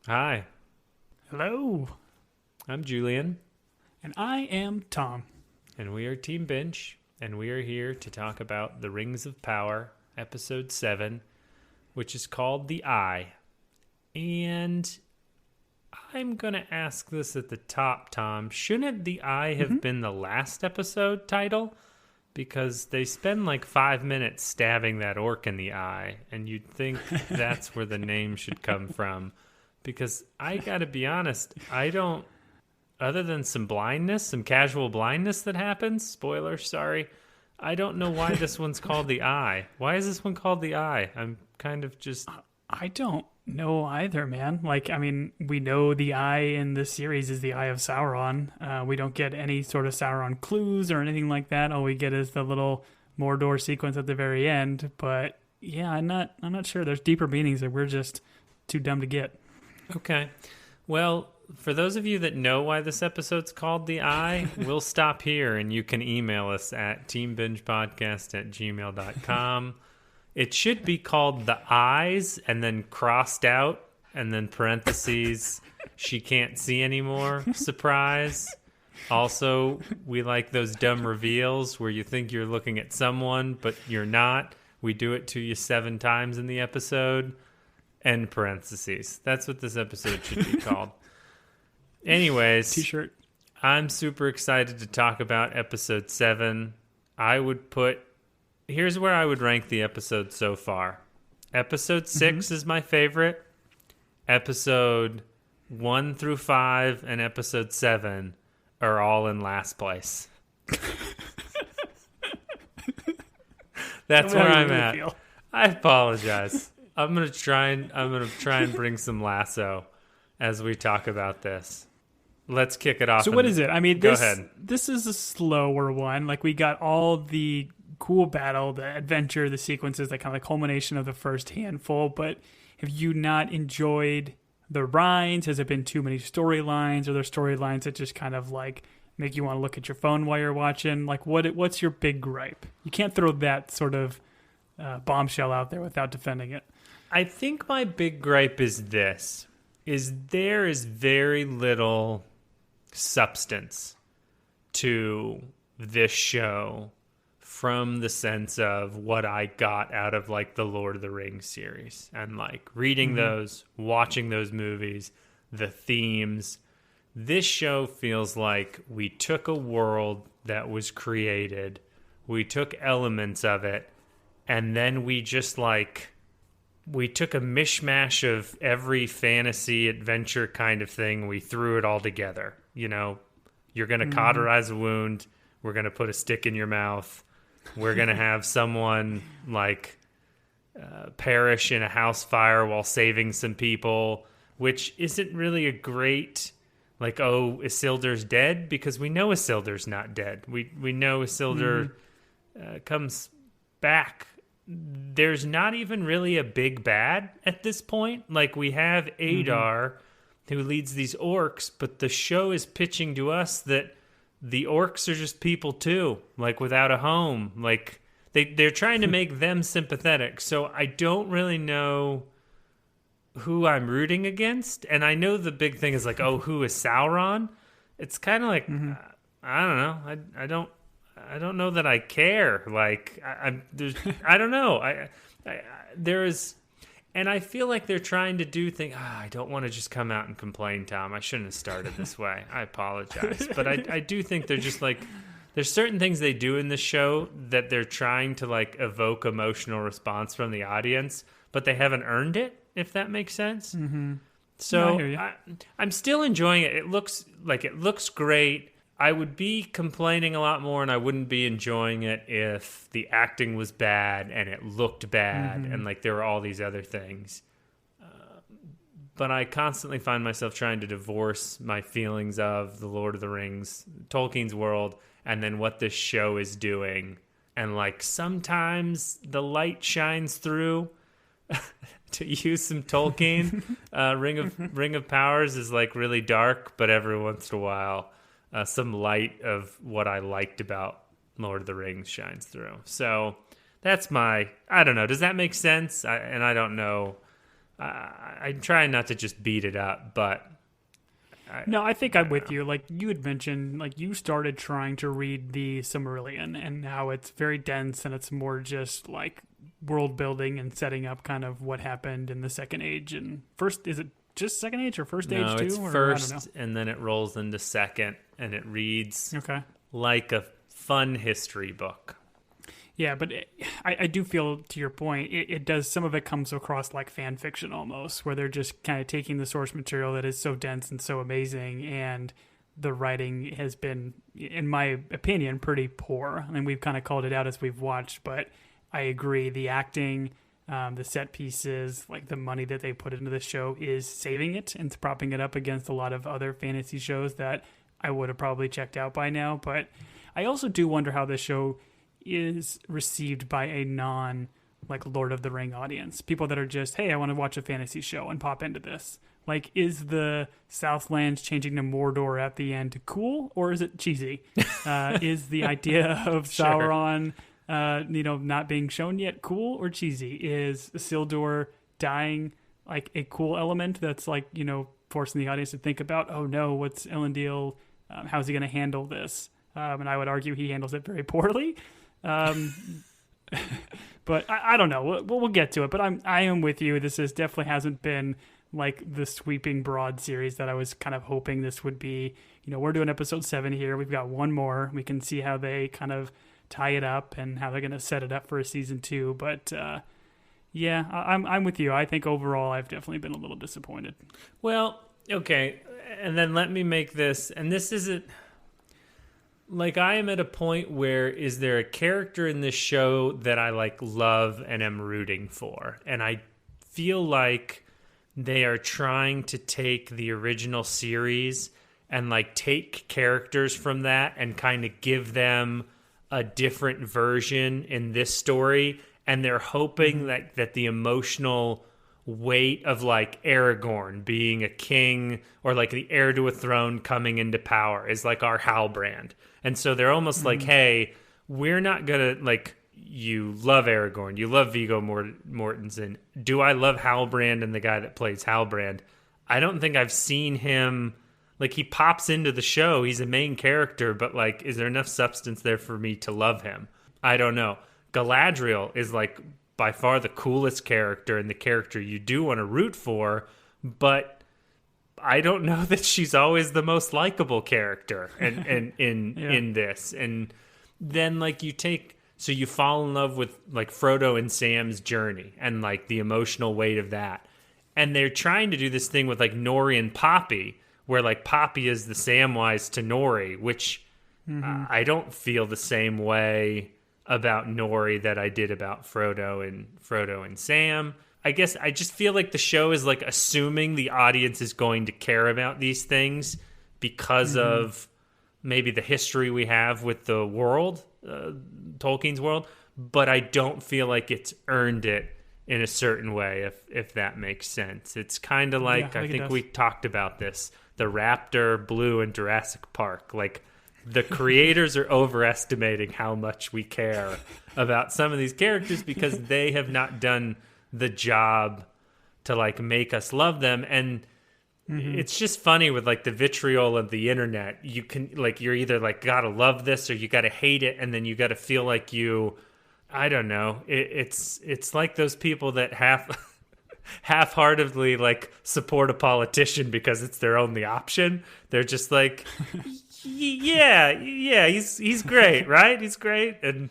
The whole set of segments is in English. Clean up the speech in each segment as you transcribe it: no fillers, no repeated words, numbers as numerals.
Hi, Hello, I'm Julian, and I am Tom. and we are Team Bench, and we are here to talk about The Rings of Power, Episode 7, which is called The Eye. And I'm going to ask this at the top, Tom. Shouldn't The Eye have been the last episode title? Because they spend like 5 minutes stabbing that orc in the eye, and you'd think that's where the name should come from. Because I gotta be honest, I don't, other than some blindness, some casual blindness that happens, spoiler, sorry, I don't know why this one's called The Eye. Why is this one called The Eye? I'm kind of just, I don't know either, man. We know the eye in this series is the Eye of Sauron. We don't get any sort of Sauron clues or anything like that. All we get is the little Mordor sequence at the very end. But yeah, I'm not sure. There's deeper meanings that we're just too dumb to get. okay. Well, for those of you that know why this episode's called The Eye, we'll stop here and you can email us at teambingepodcast@gmail.com. It should be called The Eyes and then crossed out and then parentheses, she can't see anymore, surprise. Also, we like those dumb reveals where you think you're looking at someone, but you're not. We do it to you 7 times in the episode. End parentheses. That's what this episode should be called. Anyways, T-shirt. I'm super excited to talk about episode 7. Here's where I would rank the episode so far. Episode 6 is my favorite. Episode 1 through 5 and episode 7 are all in last place. That's where I'm at. Feel. I apologize. I'm gonna try and bring some lasso as we talk about this. Let's kick it off. So what is it? I mean, Go this ahead. this is a slower one. Like we got all the cool battle, the adventure, the sequences, that kind of the culmination of the first handful. But have you not enjoyed the Rhines? Has it been too many storylines? Are there storylines that just kind of like make you want to look at your phone while you're watching? Like what's your big gripe? You can't throw that sort of bombshell out there without defending it. I think my big gripe is this: there is very little substance to this show from the sense of what I got out of like the Lord of the Rings series and like reading those, watching those movies, the themes. This show feels like we took a world that was created, we took elements of it, and then we took a mishmash of every fantasy adventure kind of thing. We threw it all together. You know, you're going to cauterize a wound. We're going to put a stick in your mouth. We're going to have someone like perish in a house fire while saving some people, which isn't really a great, like, oh, Isildur's dead, because we know Isildur's not dead. We know Isildur comes back. There's not even really a big bad at this point. Like, we have Adar, who leads these orcs, but the show is pitching to us that the orcs are just people too, like without a home. Like, they're trying to make them sympathetic. So I don't really know who I'm rooting against. And I know the big thing is like, oh, who is Sauron? It's kind of like, I don't know. I don't know that I care. Like, I don't know. And I feel like they're trying to do things. I don't want to just come out and complain, Tom. I shouldn't have started this way. I apologize. But I do think they're just like, there's certain things they do in the show that they're trying to like evoke emotional response from the audience, but they haven't earned it, if that makes sense. So No, I hear you. I'm still enjoying it. It looks great. I would be complaining a lot more, and I wouldn't be enjoying it if the acting was bad and it looked bad and like there were all these other things. But I constantly find myself trying to divorce my feelings of the Lord of the Rings, Tolkien's world, and then what this show is doing. And like sometimes the light shines through. To use some Tolkien, Ring of Powers is like really dark, but every once in a while, some light of what I liked about Lord of the Rings shines through. So that's I don't know. Does that make sense? I don't know I'm trying not to just beat it up, but No, I think I'm with you. Like you had mentioned, like you started trying to read the Silmarillion and how it's very dense and it's more just like world building and setting up kind of what happened in the Second Age and first. Is it just Second Age or First Age no, too? it's Or, first, and then it rolls into second, and it reads Okay. like a fun history book. Yeah, but I do feel, to your point, it does, some of it comes across like fan fiction almost, where they're just kind of taking the source material that is so dense and so amazing, and the writing has been, in my opinion, pretty poor. I mean, we've kind of called it out as we've watched, but I agree. The acting, the set pieces, like the money that they put into the show is saving it and it's propping it up against a lot of other fantasy shows that I would have probably checked out by now. But I also do wonder how this show is received by a non like Lord of the Ring audience. People that are just, hey, I want to watch a fantasy show and pop into this. Like, is the Southlands changing to Mordor at the end cool, or is it cheesy? Is the idea of Sauron, not being shown yet cool or cheesy? Is Isildur dying like a cool element that's like, forcing the audience to think about, oh no, what's Elendil? How's he going to handle this? And I would argue he handles it very poorly. But I don't know. We'll get to it. But I am with you. This definitely hasn't been like the sweeping broad series that I was kind of hoping this would be. We're doing episode 7 here. We've got one more. We can see how they kind of tie it up and how they're going to set it up for a season 2. But yeah, I'm with you. I think overall I've definitely been a little disappointed. Well, okay. And then let me make this, and this isn't, like, I am at a point where is there a character in this show that I like love and am rooting for? And I feel like they are trying to take the original series and like take characters from that and kind of give them a different version in this story. And they're hoping that the emotional weight of like Aragorn being a king or like the heir to a throne coming into power is like our Halbrand. And so they're almost like, hey, we're not going to, like, you love Aragorn, you love Viggo Mortensen. Do I love Halbrand and the guy that plays Halbrand? I don't think I've seen him, like, he pops into the show, he's a main character, but, like, is there enough substance there for me to love him? I don't know. Galadriel is, like, by far the coolest character and the character you do want to root for, but I don't know that she's always the most likable character in this. And then like you fall in love with like Frodo and Sam's journey and like the emotional weight of that. And they're trying to do this thing with like Nori and Poppy, where like Poppy is the Samwise to Nori, which I don't feel the same way about Nori that I did about Frodo and Sam. I guess I just feel like the show is like assuming the audience is going to care about these things because of maybe the history we have with the world, Tolkien's world, but I don't feel like it's earned it in a certain way, if that makes sense. It's kind of like, I think we talked about this, the raptor blue in Jurassic Park. Like, the creators are overestimating how much we care about some of these characters because they have not done the job to like make us love them. And it's just funny with like the vitriol of the internet. You can like, you're either like gotta love this or you gotta hate it, and then you gotta feel like I don't know, it's like those people that half-heartedly like support a politician because it's their only option. They're just like, yeah, he's great, right? He's great. And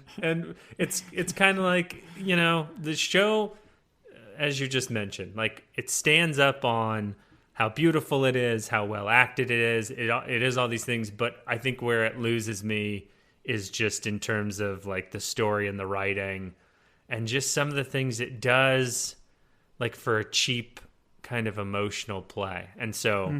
it's kind of like, the show, as you just mentioned, like it stands up on how beautiful it is, how well acted it is. It is all these things, but I think where it loses me is just in terms of like the story and the writing and just some of the things it does, like for a cheap kind of emotional play. And so,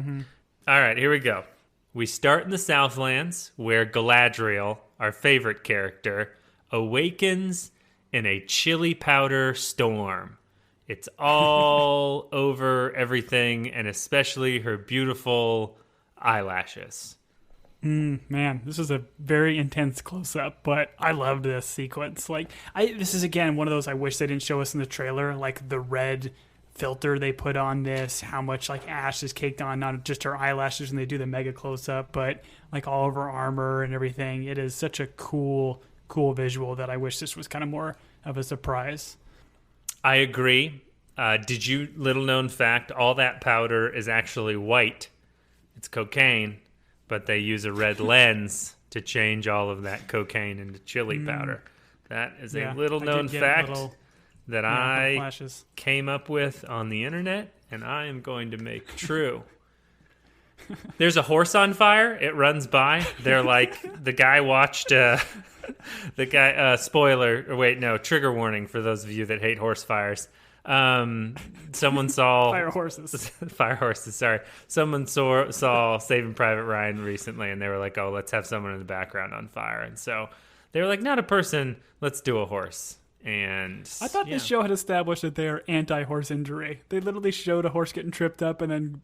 all right, here we go. We start in the Southlands, where Galadriel, our favorite character, awakens in a chili powder storm. It's all over everything, and especially her beautiful eyelashes. Man, this is a very intense close-up, but I loved this sequence. Like, this is, again, one of those I wish they didn't show us in the trailer, like the red filter they put on this, how much like ash is caked on not just her eyelashes when they do the mega close up, but like all of her armor and everything. It is such a cool visual that I wish this was kind of more of a surprise. I agree. Did you, little known fact, all that powder is actually white. It's cocaine, but they use a red lens to change all of that cocaine into chili powder. That is a little known fact that I came up with on the internet, and I am going to make true. There's a horse on fire. It runs by. They're like, the guy watched, spoiler, or wait, no, trigger warning for those of you that hate horse fires. Someone saw fire horses. Sorry. Someone saw Saving Private Ryan recently, and they were like, oh, let's have someone in the background on fire. And so they were like, not a person, let's do a horse. And I thought this show had established that they're anti-horse injury. They literally showed a horse getting tripped up and then,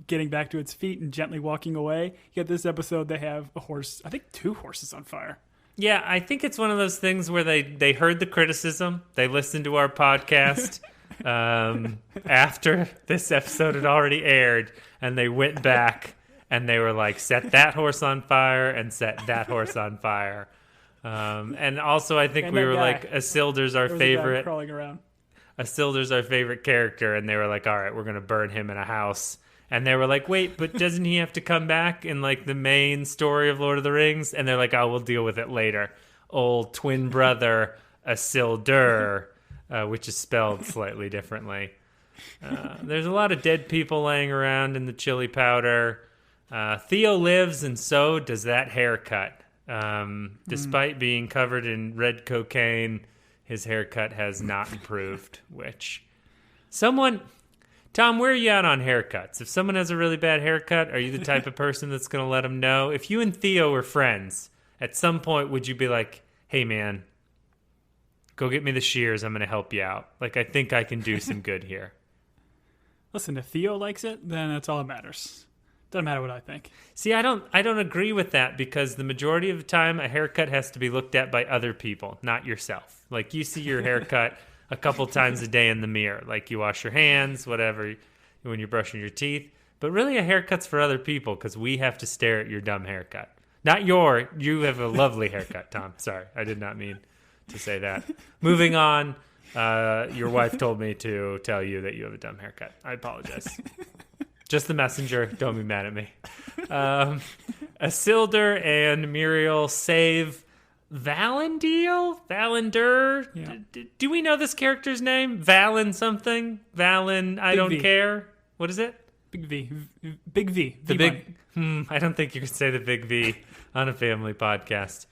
getting back to its feet and gently walking away. Yet this episode, they have a horse, I think 2 horses on fire. Yeah, I think it's one of those things where they heard the criticism. They listened to our podcast after this episode had already aired, and they went back and they were like, set that horse on fire and set that horse on fire. And also, I think we were like, Isildur's our favorite. Crawling around. Isildur's our favorite character, and they were like, all right, we're going to burn him in a house. And they were like, wait, but doesn't he have to come back in like the main story of Lord of the Rings? And they're like, oh, we'll deal with it later. Old twin brother Isildur, which is spelled slightly differently. There's a lot of dead people laying around in the chili powder. Theo lives, and so does that haircut. Despite being covered in red cocaine, his haircut has not improved, which Tom, where are you at on haircuts? If someone has a really bad haircut, are you the type of person that's going to let them know? If you and Theo were friends, at some point would you be like, hey man, go get me the shears, I'm going to help you out. Like, I think I can do some good here. Listen, if Theo likes it, then that's all that matters. Doesn't matter what I think. See, I don't agree with that, because the majority of the time a haircut has to be looked at by other people, not yourself. Like, you see your haircut a couple times a day in the mirror. Like, you wash your hands, whatever, when you're brushing your teeth. But really, a haircut's for other people, because we have to stare at your dumb haircut. Not you have a lovely haircut, Tom. Sorry, I did not mean to say that. Moving on, your wife told me to tell you that you have a dumb haircut. I apologize. Just the messenger. Don't be mad at me. Isildur and Muriel save Valindir? Yeah. Do we know this character's name? Valen something? Valen, I don't care. What is it? Big V. Big V. The big. I don't think you could say the big V on a family podcast.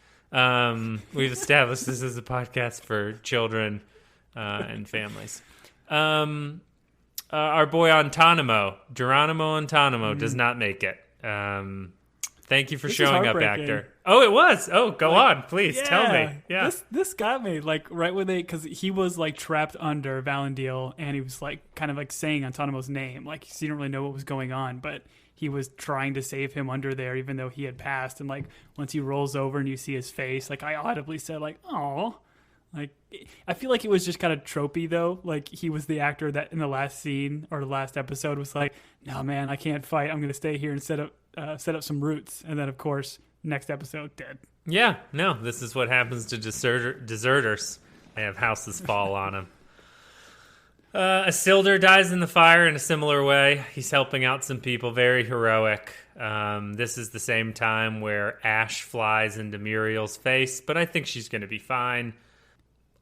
We've established this as a podcast for children and families. Our boy Geronimo Antonimo, does not make it. Thank you for showing up, actor. Oh, it was. Oh, go on, please tell me. Yeah, this got me like right when because he was like trapped under Valindir, and he was like kind of like saying Antonimo's name, like he didn't really know what was going on, but he was trying to save him under there, even though he had passed. And like once he rolls over and you see his face, like I audibly said, like, "Oh." Like, I feel like it was just kind of tropey, though. Like, he was the actor that in the last scene or the last episode was like, no, man, I can't fight. I'm going to stay here and set up some roots. And then, of course, next episode, dead. Yeah, no, this is what happens to deserters. They have houses fall on them. Isildur dies in the fire in a similar way. He's helping out some people, very heroic. This is the same time where ash flies into Muriel's face, but I think she's going to be fine.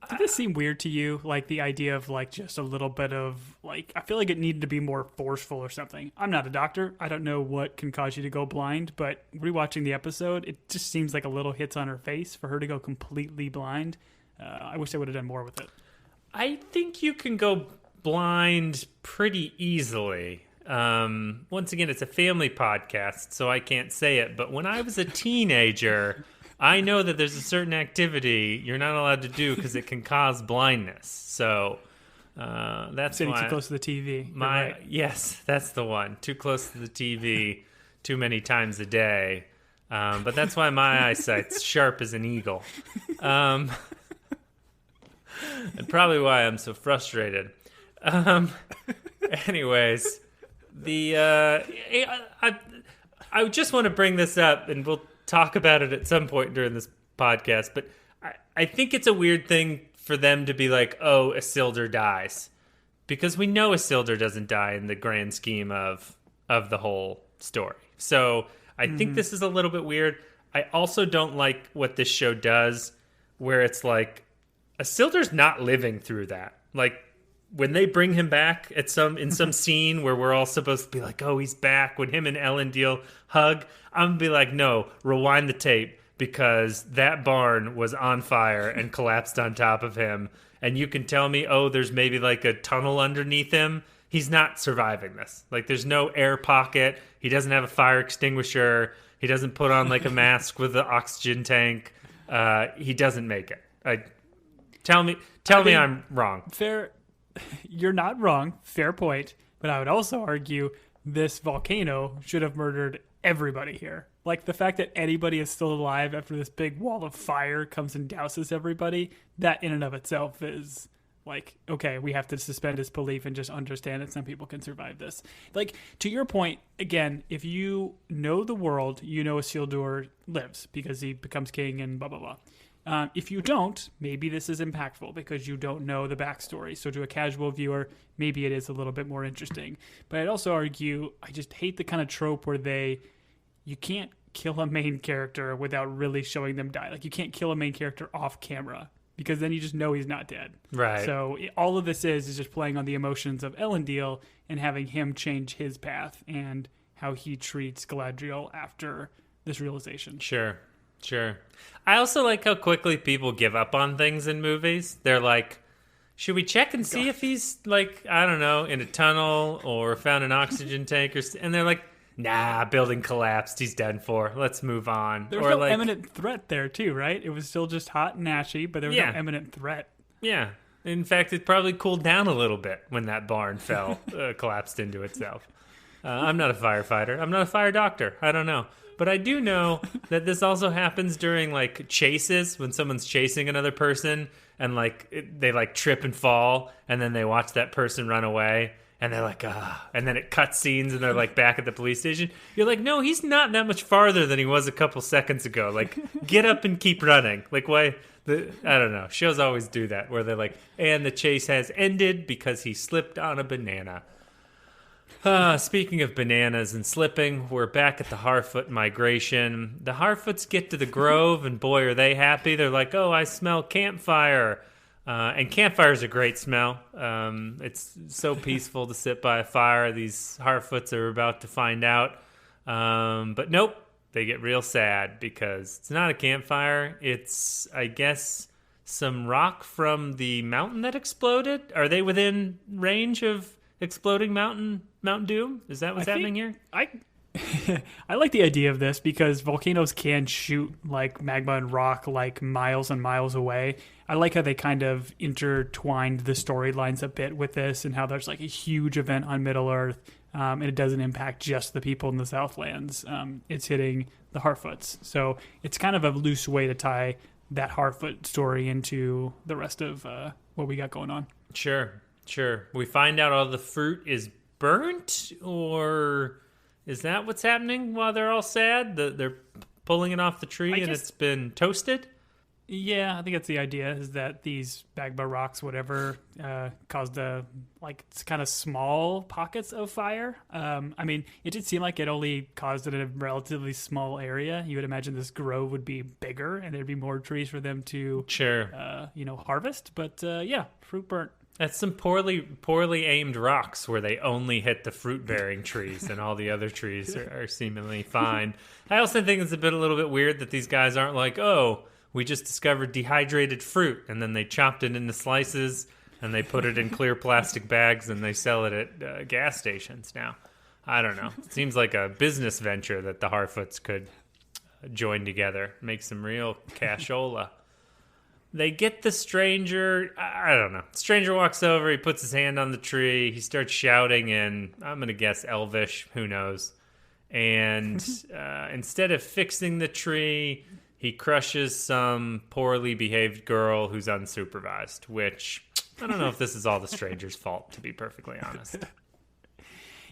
Did this seem weird to you? Like the idea of like just a little bit of like, I feel like it needed to be more forceful or something. I'm not a doctor. I don't know what can cause you to go blind, but rewatching the episode, it just seems like a little hits on her face for her to go completely blind. I wish they would have done more with it. I think you can go blind pretty easily. Once again, it's a family podcast, so I can't say it. But when I was a teenager, I know that there's a certain activity you're not allowed to do because it can cause blindness. So that's sitting why too close to the TV. Right. Yes, that's the one. Too close to the TV, too many times a day. But that's why my eyesight's sharp as an eagle. And probably why I'm so frustrated. Anyways, I just want to bring this up, and we'll talk about it at some point during this podcast, but I think it's a weird thing for them to be like, oh, Isildur dies. Because we know Isildur doesn't die in the grand scheme of the whole story. So I think this is a little bit weird. I also don't like what this show does, where it's like, Isildur's not living through that. Like, when they bring him back in some scene where we're all supposed to be like, oh, he's back, when him and Elendil hug, I'm going to be like, no, rewind the tape, because that barn was on fire and collapsed on top of him. And you can tell me, oh, there's maybe like a tunnel underneath him. He's not surviving this. Like, there's no air pocket. He doesn't have a fire extinguisher. He doesn't put on like a mask with an oxygen tank. He doesn't make it. Tell me I'm wrong. Fair. You're not wrong. Fair point. But I would also argue this volcano should have murdered everybody here. Like, the fact that anybody is still alive after this big wall of fire comes and douses everybody, that in and of itself is like, okay, we have to suspend disbelief and just understand that some people can survive this. Like, to your point, again, if you know the world, you know Isildur lives because he becomes king and blah, blah, blah. If you don't, maybe this is impactful because you don't know the backstory. So to a casual viewer, maybe it is a little bit more interesting. But I'd also argue, I just hate the kind of trope where you can't kill a main character without really showing them die. Like, you can't kill a main character off camera because then you just know he's not dead. Right. So all of this is just playing on the emotions of Elendil and having him change his path and how he treats Galadriel after this realization. Sure. I also like how quickly people give up on things in movies. They're like, should we check and see if he's, like, I don't know, in a tunnel or found an oxygen tank? And they're like, nah, building collapsed. He's done for. Let's move on. There was no imminent threat there, too, right? It was still just hot and ashy, but there was no imminent threat. Yeah. In fact, it probably cooled down a little bit when that barn collapsed into itself. I'm not a firefighter. I'm not a fire doctor. I don't know. But I do know that this also happens during, like, chases, when someone's chasing another person and, like, they, like, trip and fall, and then they watch that person run away. And they're like, and then it cuts scenes and they're like back at the police station. You're like, no, he's not that much farther than he was a couple seconds ago. Like, get up and keep running. Like, why? I don't know. Shows always do that where they're like, and the chase has ended because he slipped on a banana. Speaking of bananas and slipping, we're back at the Harfoot migration. The Harfoots get to the grove and boy, are they happy. They're like, oh, I smell campfire. And campfire's a great smell. It's so peaceful to sit by a fire. These Harfoots are about to find out. But nope, they get real sad because it's not a campfire. It's, I guess, some rock from the mountain that exploded. Are they within range of exploding Mount Doom? Is that what's happening here? I like the idea of this because volcanoes can shoot like magma and rock like miles and miles away. I like how they kind of intertwined the storylines a bit with this and how there's like a huge event on Middle Earth and it doesn't impact just the people in the Southlands. It's hitting the Harfoots. So it's kind of a loose way to tie that Harfoot story into the rest of what we got going on. Sure. We find out all the fruit is burnt, or is that what's happening while they're all sad? They're pulling it off the tree and it's been toasted? Yeah, I think that's the idea, is that these magma rocks, whatever, caused kind of small pockets of fire. I mean, it did seem like it only caused it in a relatively small area. You would imagine this grove would be bigger and there'd be more trees for them to, harvest. But fruit burnt. That's some poorly aimed rocks where they only hit the fruit-bearing trees and all the other trees are seemingly fine. I also think it's a little bit weird that these guys aren't like, oh, we just discovered dehydrated fruit, and then they chopped it into slices and they put it in clear plastic bags and they sell it at gas stations now. I don't know. It seems like a business venture that the Harfoots could join together, make some real cashola. They get the stranger. I don't know. Stranger walks over. He puts his hand on the tree. He starts shouting in, I'm going to guess, Elvish. Who knows? And instead of fixing the tree, he crushes some poorly behaved girl who's unsupervised, which I don't know if this is all the stranger's fault, to be perfectly honest.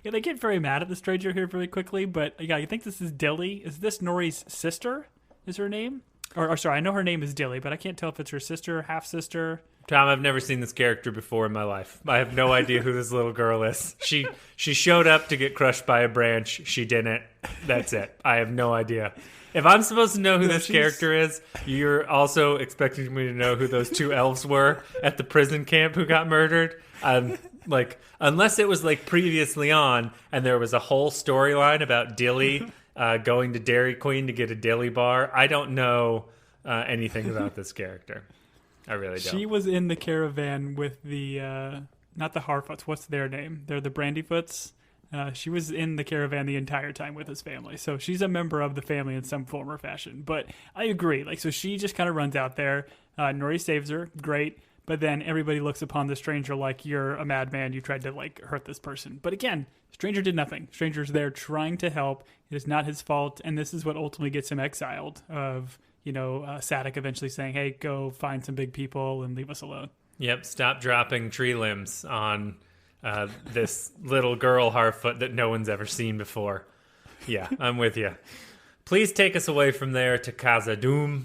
Yeah, they get very mad at the stranger here very quickly, but yeah, you think this is Dilly? Is this Nori's sister? Is her name? Or sorry, I know her name is Dilly, but I can't tell if it's her sister, half sister. Tom, I've never seen this character before in my life. I have no idea who this little girl is. She showed up to get crushed by a branch. She didn't. That's it. I have no idea. If I'm supposed to know who this character is, you're also expecting me to know who those two elves were at the prison camp who got murdered. Like, unless it was like previously on, and there was a whole storyline about Dilly going to Dairy Queen to get a Dilly bar. I don't know anything about this character. I really don't. She was in the caravan with the not the Harfoots. What's their name? They're the Brandyfoots. She was in the caravan the entire time with his family, so she's a member of the family in some form or fashion. But I agree. Like, so she just kind of runs out there. Nori saves her. Great. But then everybody looks upon the stranger like, you're a madman. You tried to like hurt this person. But again, stranger did nothing. Stranger's there trying to help. It is not his fault. And this is what ultimately gets him exiled of, Sadok eventually saying, hey, go find some big people and leave us alone. Yep. Stop dropping tree limbs on this little girl Harfoot that no one's ever seen before. Yeah, I'm with you. Please take us away from there to Khazad-dûm.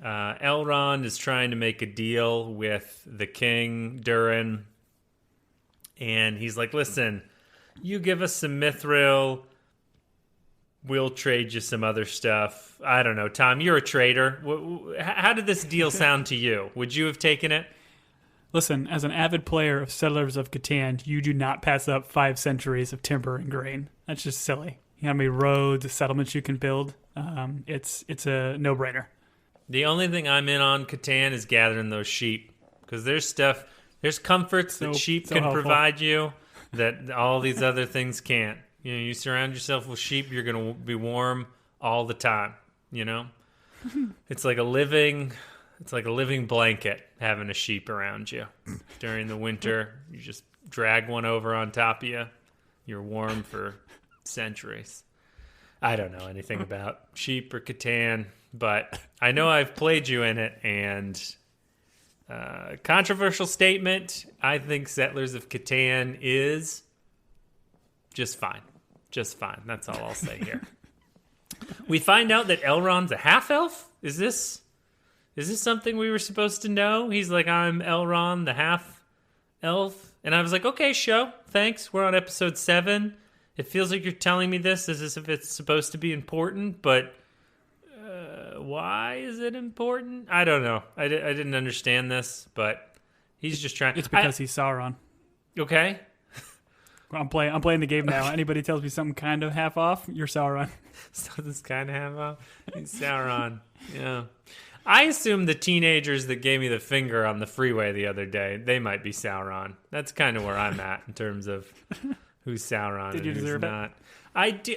Elrond is trying to make a deal with the king, Durin, and he's like, listen, you give us some mithril, we'll trade you some other stuff. I don't know, Tom, you're a trader. How did this deal sound to you? Would you have taken it? Listen, as an avid player of Settlers of Catan, you do not pass up 5 centuries of timber and grain. That's just silly. You know how many roads, settlements you can build? It's a no-brainer. The only thing I'm in on Catan is gathering those sheep, because there's comforts that sheep can helpful. provide you that all these other things can't. You surround yourself with sheep, you're going to be warm all the time, It's like a living blanket having a sheep around you. During the winter, you just drag one over on top of you. You're warm for centuries. I don't know anything about sheep or Catan, but I know I've played you in it, and controversial statement, I think Settlers of Catan is just fine. Just fine. That's all I'll say here. We find out that Elrond's a half-elf? Is this something we were supposed to know? He's like, I'm Elrond, the half-elf. And I was like, okay, show. Thanks. We're on episode 7. It feels like you're telling me this as if it's supposed to be important, but why is it important? I don't know. I didn't understand this, but he's just trying. It's because he's Sauron. Okay. I'm playing the game now. Anybody tells me something kind of half off, you're Sauron. Something's kind of half off. He's Sauron. Yeah. I assume the teenagers that gave me the finger on the freeway the other day, they might be Sauron. That's kind of where I'm at in terms of who's Sauron and who's not. I do.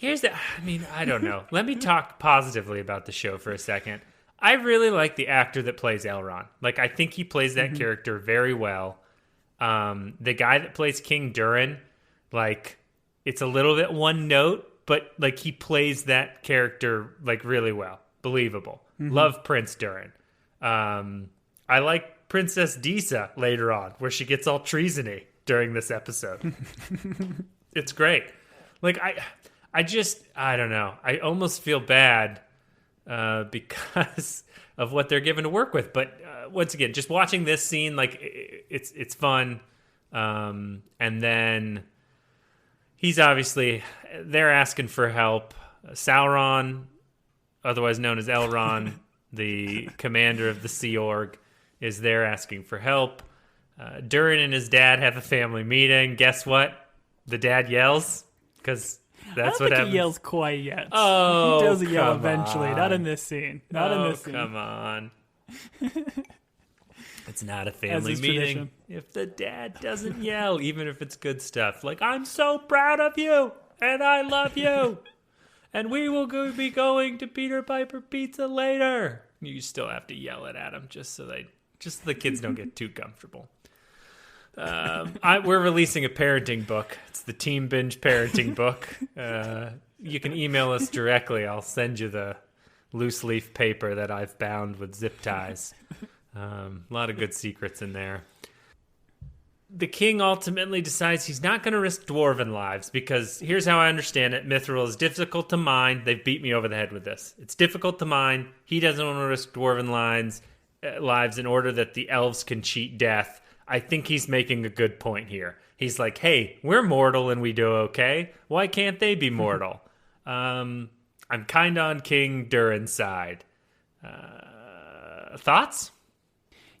I don't know. Let me talk positively about the show for a second. I really like the actor that plays Elrond. Like, I think he plays that character very well. The guy that plays King Durin, like, it's a little bit one note, but like he plays that character like really well. Believable. Love Prince Durin. I like Princess Disa later on, where she gets all treasony during this episode. It's great. Like, I don't know. I almost feel bad because of what they're given to work with. But once again, just watching this scene, like, it's fun. And then he's obviously, they're asking for help. Sauron, otherwise known as Elrond, the commander of the Sea Org, is there asking for help. Durin and his dad have a family meeting. Guess what? The dad yells, because that's what happens. I don't think he yells quite yet. Oh, he does yell eventually. Not in this scene. Not in this scene. Come on. It's not a family meeting tradition. if the dad doesn't yell, even if it's good stuff. Like, I'm so proud of you, and I love you, and we will be going to Peter Piper Pizza later. You still have to yell it at them just so the kids don't get too comfortable. We're releasing a parenting book. It's the Team Binge parenting book. You can email us directly. I'll send you the loose leaf paper that I've bound with zip ties. A lot of good secrets in there. the king ultimately decides he's not going to risk dwarven lives because here's how I understand it. Mithril is difficult to mine. They've beat me over the head with this. It's difficult to mine. He doesn't want to risk dwarven lives in order that the elves can cheat death. I think he's making a good point here. He's like, hey, we're mortal and we do okay. Why can't they be mortal? I'm kind of on King Durin's side. Thoughts?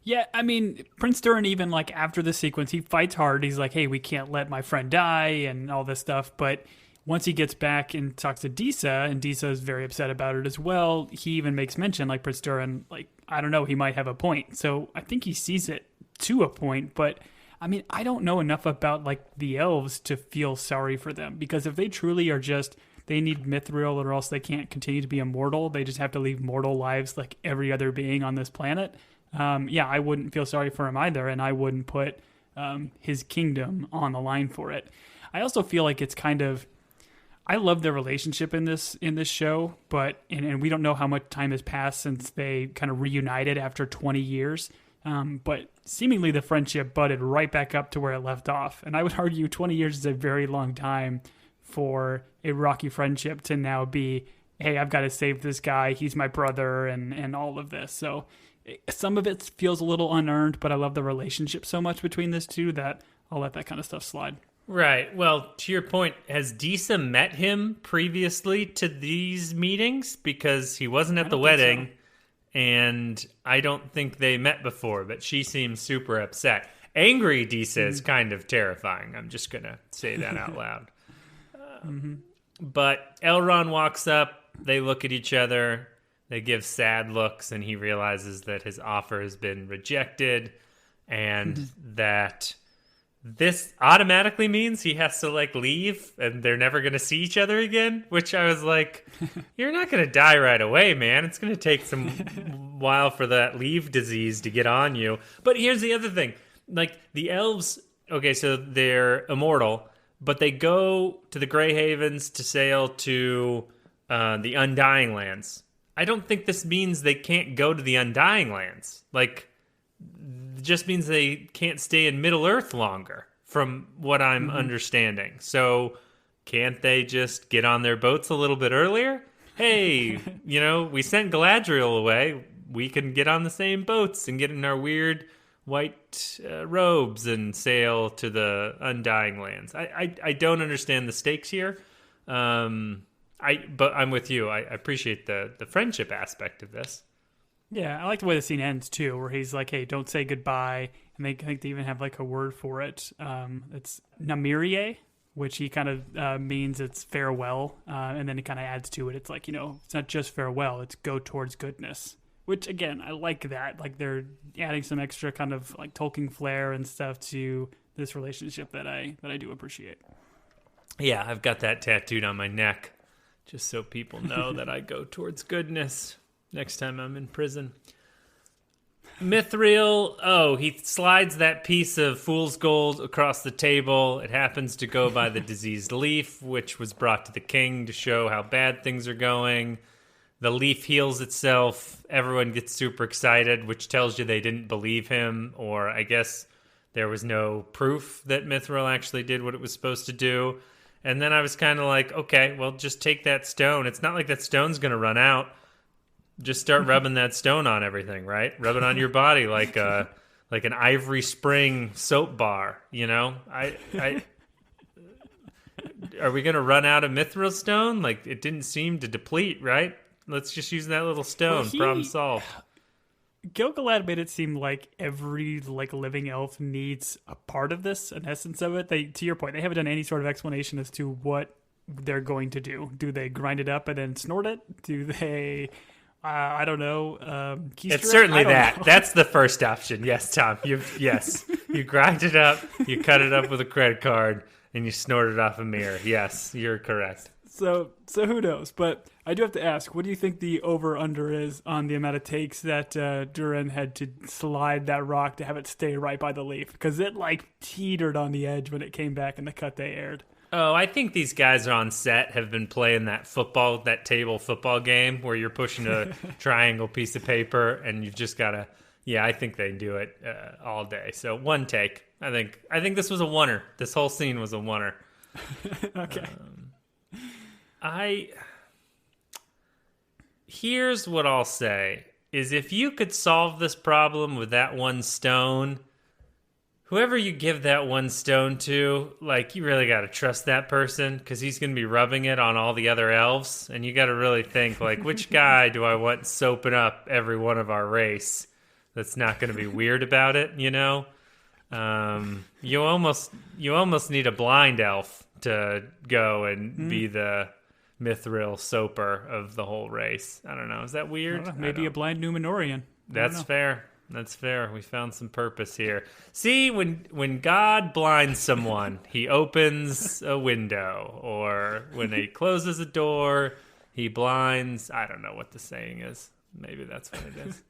Yeah, I mean, Prince Durin, even like after the sequence, he fights hard. He's like, hey, we can't let my friend die and all this stuff. But once he gets back and talks to Disa, and Disa is very upset about it as well, he even makes mention, like, Prince Durin, like, I don't know, he might have a point. So I think he sees it to a point. But I mean, I don't know enough about like the elves to feel sorry for them, because if they truly are just, they need mithril or else they can't continue to be immortal, they just have to live mortal lives like every other being on this planet. Yeah, I wouldn't feel sorry for him either, and I wouldn't put his kingdom on the line for it. I also feel like it's kind of, I love their relationship in this show, but and we don't know how much time has passed since they kind of reunited after 20 years. But seemingly the friendship budded right back up to where it left off, and I would argue 20 years is a very long time for a rocky friendship to now be, hey, I've got to save this guy, he's my brother, and all of this. So some of it feels a little unearned, but I love the relationship so much between these two that I'll let that kind of stuff slide. Right. Well, to your point, has Disa met him previously to these meetings? Because he wasn't at the wedding, and I don't think they met before, but she seems super upset. Angry Disa is kind of terrifying. I'm just going to say that out loud. But Elrond walks up, they look at each other, they give sad looks, and he realizes that his offer has been rejected, and that this automatically means he has to like leave and they're never going to see each other again, which I was like, you're not going to die right away, man. It's going to take some while for that leave disease to get on you. But here's the other thing. Like the elves, okay, so they're immortal, but they go to the Grey Havens to sail to the Undying Lands. I don't think this means they can't go to the Undying Lands. Like, it just means they can't stay in Middle-earth longer, from what I'm understanding. So, can't they just get on their boats a little bit earlier? Hey, we sent Galadriel away. We can get on the same boats and get in our weird white robes and sail to the Undying Lands. I don't understand the stakes here. But I'm with you. I appreciate the friendship aspect of this. Yeah, I like the way the scene ends too, where he's like, "Hey, don't say goodbye," and I think they even have like a word for it. It's Namirie, which he kind of means it's farewell, and then he kind of adds to it. It's like, it's not just farewell; it's go towards goodness. Which again, I like that. Like they're adding some extra kind of like Tolkien flair and stuff to this relationship that I do appreciate. Yeah, I've got that tattooed on my neck, just so people know that I go towards goodness next time I'm in prison. Mithril, he slides that piece of fool's gold across the table. It happens to go by the diseased leaf, which was brought to the king to show how bad things are going. The leaf heals itself. Everyone gets super excited, which tells you they didn't believe him, or I guess there was no proof that Mithril actually did what it was supposed to do. And then I was kind of like, okay, well, just take that stone. It's not like that stone's going to run out. Just start rubbing that stone on everything, right? Rub it on your body like an Ivory Spring soap bar, are we going to run out of Mithril stone? Like, it didn't seem to deplete, right? Let's just use that little stone. Problem solved. Gil-galad made it seem like every living elf needs a part of this, an essence of it. To your point, they haven't done any sort of explanation as to what they're going to do. Do they grind it up and then snort it? Do they, I don't know, it's certainly that. That's the first option. Yes, Tom. You grind it up, you cut it up with a credit card, and you snort it off a mirror. Yes, you're correct. So who knows? But I do have to ask, what do you think the over-under is on the amount of takes that Durin had to slide that rock to have it stay right by the leaf? Because it teetered on the edge when it came back in the cut they aired. Oh, I think these guys on set have been playing that table football game where you're pushing a triangle piece of paper and you've just got to Yeah, I think they do it all day. So one take. I think this was a oneer. This whole scene was a oneer. Okay. Here's what I'll say is if you could solve this problem with that one stone, whoever you give that one stone to, like, you really got to trust that person because he's going to be rubbing it on all the other elves. And you got to really think, like, which guy do I want soaping up every one of our race that's not going to be weird about it, you know? You almost need a blind elf to go and be the mithril soaper of the whole race. I don't know. Is that weird? Maybe a blind Numenorian. That's fair. That's fair. We found some purpose here. See, when God blinds someone, he opens a window, or when he closes a door, he blinds. I don't know what the saying is. Maybe that's what it is.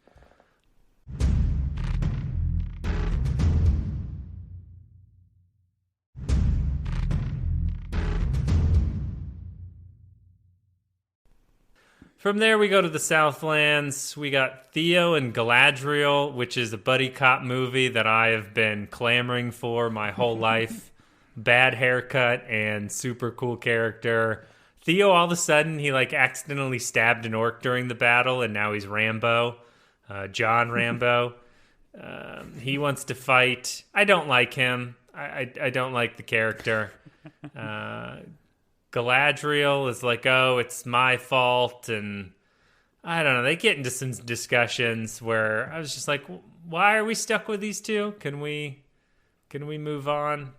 From there, we go to the Southlands. We got Theo and Galadriel, which is a buddy cop movie that I have been clamoring for my whole life. Bad haircut and super cool character. Theo, all of a sudden, he like accidentally stabbed an orc during the battle, and now he's Rambo, John Rambo. He wants to fight. I don't like him. I don't like the character. Galadriel is like, oh, it's my fault, and I don't know. They get into some discussions where I was just like, why are we stuck with these two? Can we move on?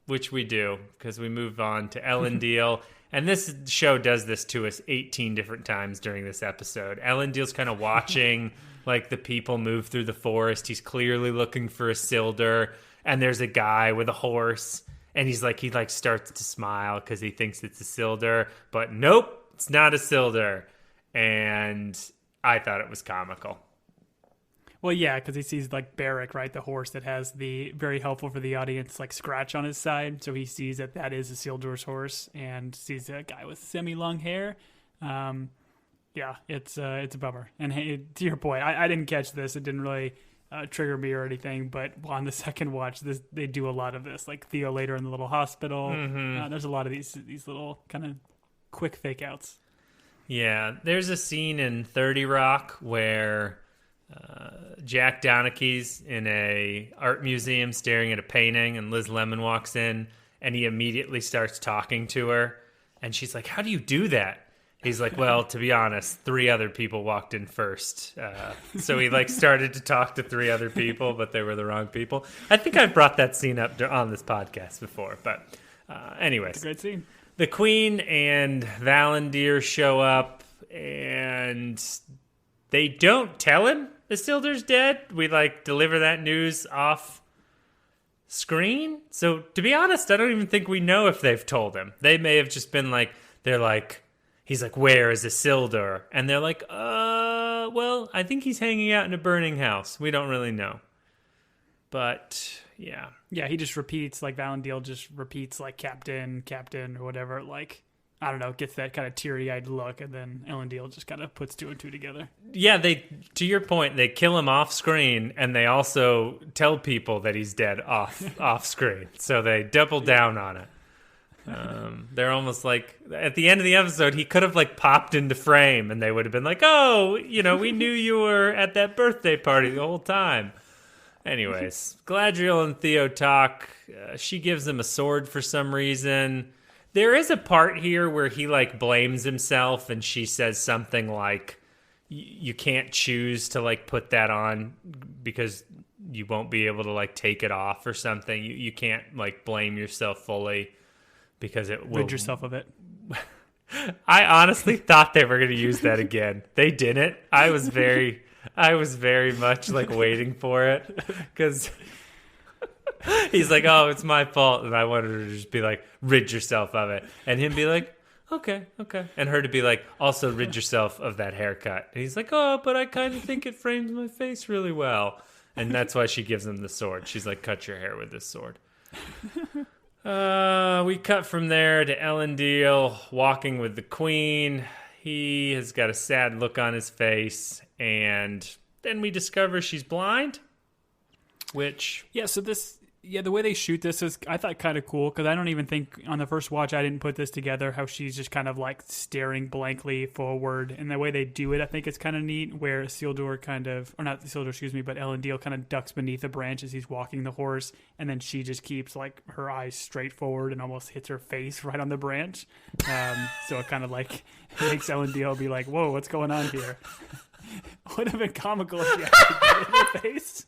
Which we do, because we move on to Elendil. And this show does this to us 18 different times during this episode. Elendil's kind of watching like the people move through the forest. He's clearly looking for a Isildur, and there's a guy with a horse. And he starts to smile because he thinks it's Isildur, but nope, it's not Isildur. And I thought it was comical. Well, yeah, because he sees like Beric, right, the horse that has the very helpful for the audience like scratch on his side. So he sees that is Isildur's horse, and sees a guy with semi-long hair. Yeah, it's a bummer. And hey, to your point, I didn't catch this. It didn't really trigger me or anything, but on the second watch, they do a lot of this, like Theo later in the little hospital. There's a lot of these little kind of quick fake outs. Yeah, there's a scene in 30 Rock where Jack Donaghy's in a art museum staring at a painting, and Liz Lemon walks in, and he immediately starts talking to her, and she's like, how do you do that? He's like, well, to be honest, 3 other people walked in first. So he like started to talk to 3 other people, but they were the wrong people. I think I've brought that scene up on this podcast before. But anyways. It's a great scene. The Queen and Valandir show up, and they don't tell him Isildur's dead. We like deliver that news off screen. So to be honest, I don't even think we know if they've told him. They may have just been like, he's like, where is Isildur? And they're like, well, I think he's hanging out in a burning house. We don't really know. But, yeah. Yeah, he just repeats, like, Valandil just repeats, like, Captain, or whatever. Like, I don't know, gets that kind of teary-eyed look, and then Elendil just kind of puts 2 and 2 together. Yeah, to your point, they kill him off screen, and they also tell people that he's dead off screen. So they double down on it. They're almost like at the end of the episode he could have like popped into frame and they would have been like, oh, we knew you were at that birthday party the whole time. Anyways, Galadriel and Theo talk. She gives him a sword for some reason. There is a part here where he like blames himself, and she says something like, you can't choose to like put that on because you won't be able to like take it off or something. You can't like blame yourself fully because it will rid yourself of it. I honestly thought they were going to use that again. They didn't. I was very much like waiting for it because he's like, oh, it's my fault. And I wanted her to just be like, rid yourself of it. And him be like, okay. And her to be like, also rid yourself of that haircut. And he's like, oh, but I kind of think it frames my face really well. And that's why she gives him the sword. She's like, cut your hair with this sword. We cut from there to Elendil walking with the Queen. He has got a sad look on his face, and then we discover she's blind, which... Yeah, so the way they shoot this is, I thought, kind of cool, because I don't even think, on the first watch, I didn't put this together, how she's just kind of, like, staring blankly forward, and the way they do it, I think it's kind of neat, where Isildur kind of, or not Isildur, excuse me, but Elendil kind of ducks beneath a branch as he's walking the horse, and then she just keeps, like, her eyes straight forward and almost hits her face right on the branch, so it kind of, like, makes Elendil be like, whoa, what's going on here? Would have been comical if she actually did in her face.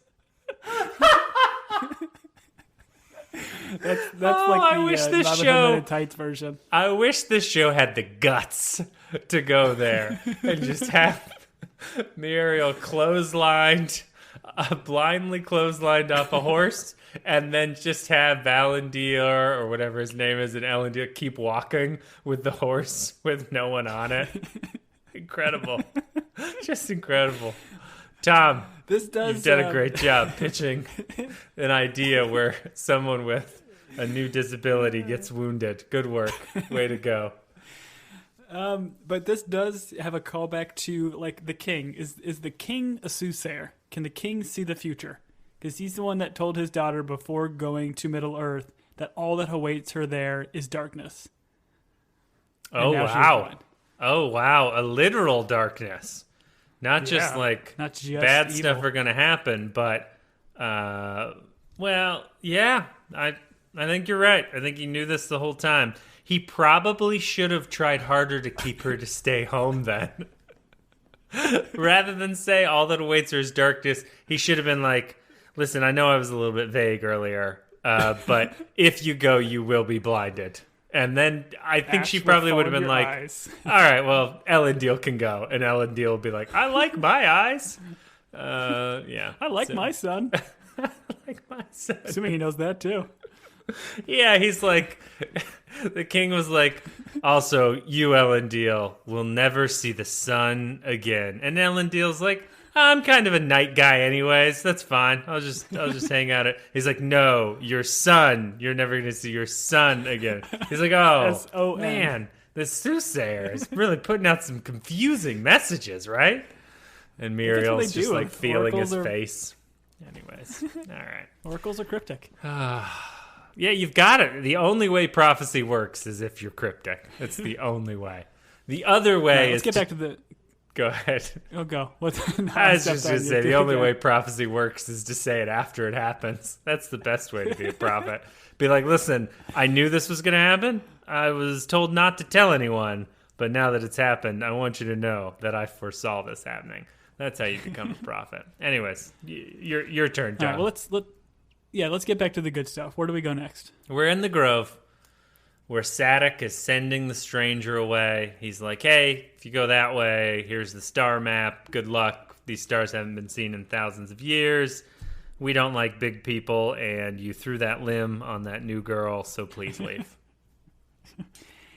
That's like I the wish this Not show Men in Tights version. I wish this show had the guts to go there and just have Muriel blindly clotheslined off a horse, and then just have Valendir or whatever his name is and Elendil keep walking with the horse with no one on it. Incredible. Just incredible. Tom, you've done a great job pitching an idea where someone with a new disability gets wounded. Good work. Way to go. But this does have a callback to, like, the king. Is the king a soothsayer? Can the king see the future? Because he's the one that told his daughter before going to Middle-earth that all that awaits her there is darkness. Oh, wow. Oh, wow. A literal darkness. Not just not just bad evil. stuff are going to happen, but, well, yeah, I think you're right. I think he knew this the whole time. He probably should have tried harder to keep her to stay home then. Rather than say all that awaits her is darkness, he should have been like, listen, I know I was a little bit vague earlier, but if you go, you will be blinded. And then I think Ash she probably would have been like, eyes. all right, well, Elendil can go. And Elendil will be like, I like my eyes. Yeah. I like my son. I like my son. Assuming he knows that, too. Yeah, he's like, the king was like, also, you, Elendil, will never see the sun again. And Elendil's like, I'm kind of a night guy anyways. That's fine. I'll just hang out. He's like, no, your son. You're never going to see your son again. He's like, oh, S-O-N. man, this soothsayer is really putting out some confusing messages, right? And Muriel's just like feeling his face. Anyways, all right. Oracles are cryptic. Yeah, you've got it. The only way prophecy works is if you're cryptic. It's the only way. The other way Let's is get back to the... Go ahead. Oh, go. I was just going to say, the only way prophecy works is to say it after it happens. That's the best way to be a prophet. Be like, listen, I knew this was going to happen. I was told not to tell anyone. But now that it's happened, I want you to know that I foresaw this happening. That's how you become a prophet. Anyways, your turn, John. All right, well, let's get back to the good stuff. Where do we go next? We're in the Grove, where Sadok is sending the stranger away. He's like, hey, if you go that way, here's the star map. Good luck. These stars haven't been seen in thousands of years. We don't like big people, and you threw that limb on that new girl, so please leave.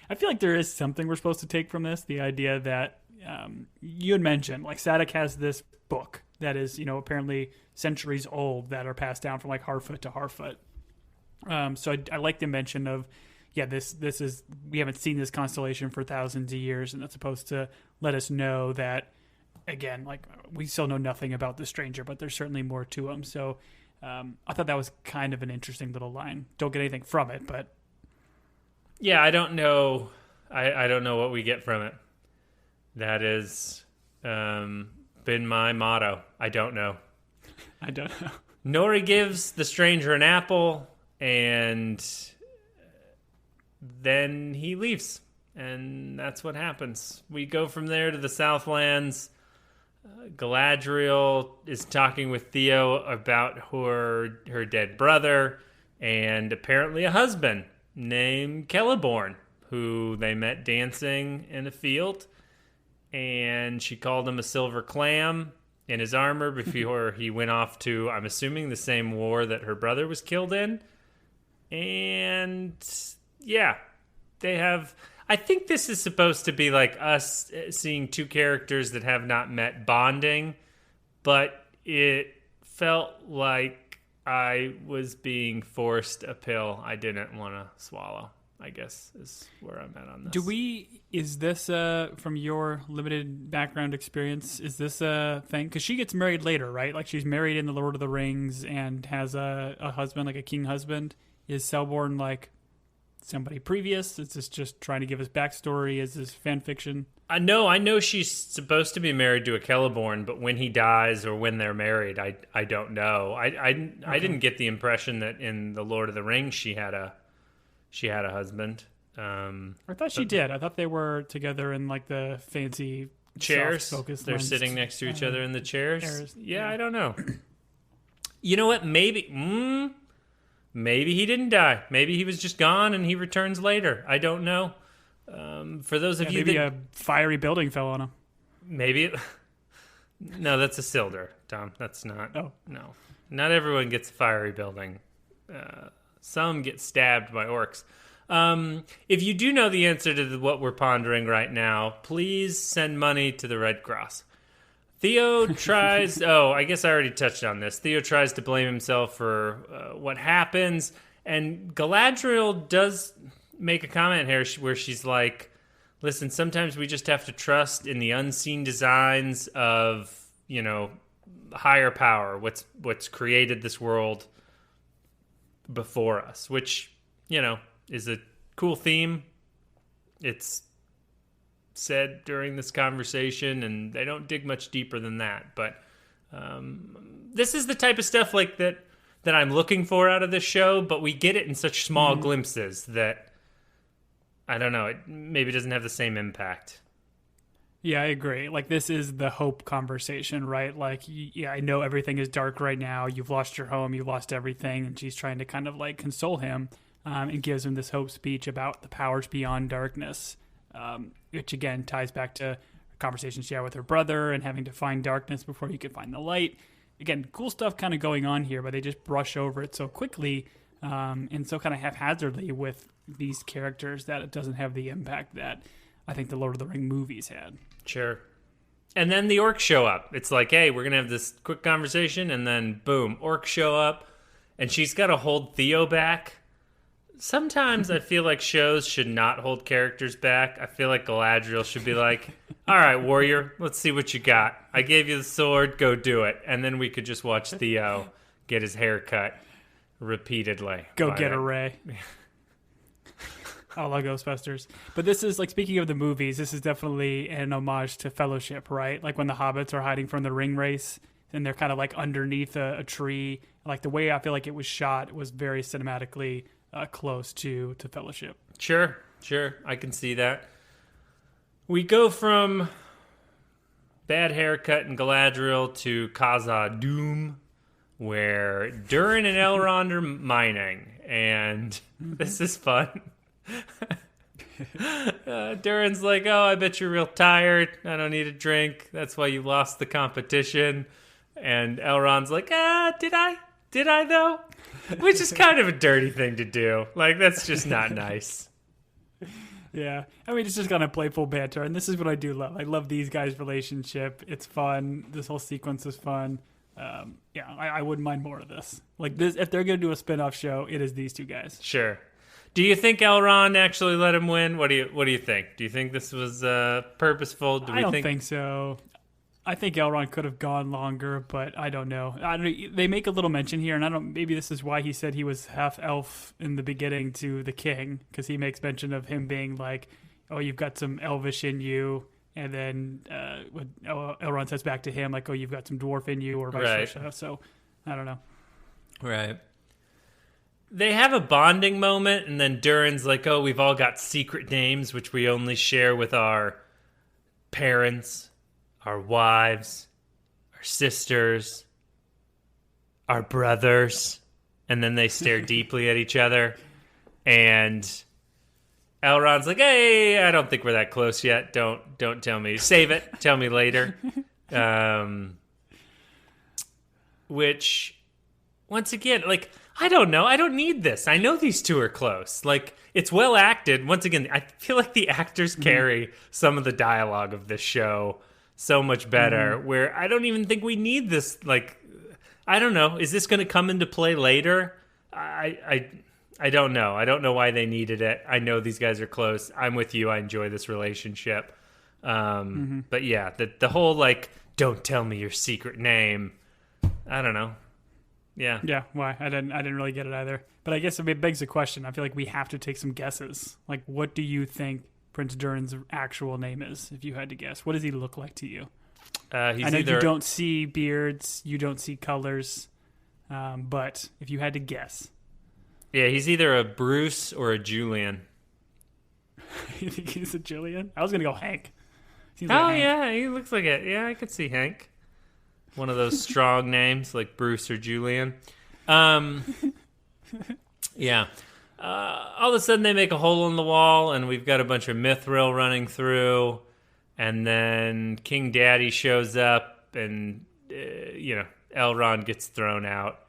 I feel like there is something we're supposed to take from this. The idea that you had mentioned, like, Sadok has this book that is, apparently centuries old that are passed down from, like, Harfoot to Harfoot. So I like the mention of, this is, we haven't seen this constellation for thousands of years, and that's supposed to let us know that, again, like, we still know nothing about the stranger, but there's certainly more to him. So I thought that was kind of an interesting little line. Don't get anything from it, but... Yeah, I don't know. I don't know what we get from it. That has been my motto. I don't know. I don't know. Nori gives the stranger an apple, and then he leaves. And that's what happens. We go from there to the Southlands. Galadriel is talking with Theo about her dead brother and apparently a husband named Celeborn, who they met dancing in a field. And she called him a silver clam in his armor before he went off to, I'm assuming, the same war that her brother was killed in. And yeah, they have... I think this is supposed to be like us seeing two characters that have not met bonding, but it felt like I was being forced a pill I didn't want to swallow. I guess is where I'm at on this. Is this, from your limited background experience, is this a thing? Because she gets married later, right? Like she's married in The Lord of the Rings and has a husband, like a king husband. Is Selborn like somebody previous? Is this just trying to give us backstory? Is this fan fiction? I know she's supposed to be married to a Celeborn, but when he dies or when they're married, I don't know. I didn't get the impression that in The Lord of the Rings she had a husband. I thought she did. I thought they were together in like the fancy chairs. They're sitting next to each other in the chairs. Yeah, I don't know. You know what? Maybe he didn't die. Maybe he was just gone and he returns later. I don't know. For those of you maybe that... a fiery building fell on him. Maybe. No, that's a Isildur, Tom. That's not... Oh. No. Not everyone gets a fiery building. Some get stabbed by orcs. If you do know the answer to what we're pondering right now, please send money to the Red Cross. Theo tries... Oh, I guess I already touched on this. Theo tries to blame himself for what happens, and Galadriel does make a comment here where she's like, listen, sometimes we just have to trust in the unseen designs of, higher power, what's created this world before us, which, is a cool theme. It's said during this conversation, and they don't dig much deeper than that. But this is the type of stuff like that I'm looking for out of this show, but we get it in such small glimpses that, I don't know, it maybe doesn't have the same impact. Yeah, I agree. Like, this is the hope conversation, right? Like, yeah, I know everything is dark right now. You've lost your home. You've lost everything. And she's trying to kind of, like, console him and gives him this hope speech about the powers beyond darkness, which, again, ties back to conversations she had with her brother and having to find darkness before you can find the light. Again, cool stuff kind of going on here, but they just brush over it so quickly and so kind of haphazardly with these characters that it doesn't have the impact that I think the Lord of the Ring movies had. Sure. And then the orcs show up. It's like, hey, we're going to have this quick conversation, and then boom, orcs show up, and she's got to hold Theo back. Sometimes I feel like shows should not hold characters back. I feel like Galadriel should be like, all right, warrior, let's see what you got. I gave you the sword, go do it. And then we could just watch Theo get his hair cut repeatedly. Go get a Ray. I love Ghostbusters. But this is, like, speaking of the movies, this is definitely an homage to Fellowship, right? Like when the hobbits are hiding from the ring race and they're kind of like underneath a tree. Like the way I feel like it was shot was very cinematically close to Fellowship. Sure. I can see that. We go from bad haircut and Galadriel to Khazad-dûm, where Durin and Elrond are mining, and this is fun. Durin's like, oh, I bet you're real tired. I don't need a drink. That's why you lost the competition. And Elrond's like, did I though? Which is kind of a dirty thing to do. Like, that's just not nice. Yeah. I mean, it's just kind of playful banter. And this is what I do love. I love these guys' relationship. It's fun. This whole sequence is fun. I wouldn't mind more of this. Like, this, if they're going to do a spin-off show, it is these two guys. Sure. Do you think Elrond actually let him win? What do you think? Do you think this was purposeful? I don't think so. I think Elrond could have gone longer, but I don't know. They make a little mention here, and maybe this is why he said he was half elf in the beginning to the king, because he makes mention of him being like, "Oh, you've got some elvish in you," and then Elrond says back to him like, "Oh, you've got some dwarf in you," or vice versa. So I don't know. Right. They have a bonding moment, and then Durin's like, oh, we've all got secret names, which we only share with our parents, our wives, our sisters, our brothers. And then they stare deeply at each other. And Elrond's like, hey, I don't think we're that close yet. Don't tell me. Save it. Tell me later. Which, once again, like, I don't know. I don't need this. I know these two are close. Like, it's well acted. Once again, I feel like the actors carry some of the dialogue of this show so much better, where I don't even think we need this. Like, I don't know. Is this going to come into play later? I I don't know. I don't know why they needed it. I know these guys are close. I'm with you. I enjoy this relationship. But yeah, the whole like, don't tell me your secret name. I don't know. Yeah. Yeah, why? I didn't really get it either. But I guess it begs the question. I feel like we have to take some guesses. Like, what do you think Prince Durin's actual name is, if you had to guess? What does he look like to you? I know you don't see beards, you don't see colors, but if you had to guess. Yeah, he's either a Bruce or a Julian. You think he's a Julian? I was going to go Hank. Seems like Hank. Yeah, he looks like it. Yeah, I could see Hank. One of those strong names like Bruce or Julian. Yeah. All of a sudden they make a hole in the wall and we've got a bunch of mithril running through. And then King Daddy shows up and, Elrond gets thrown out.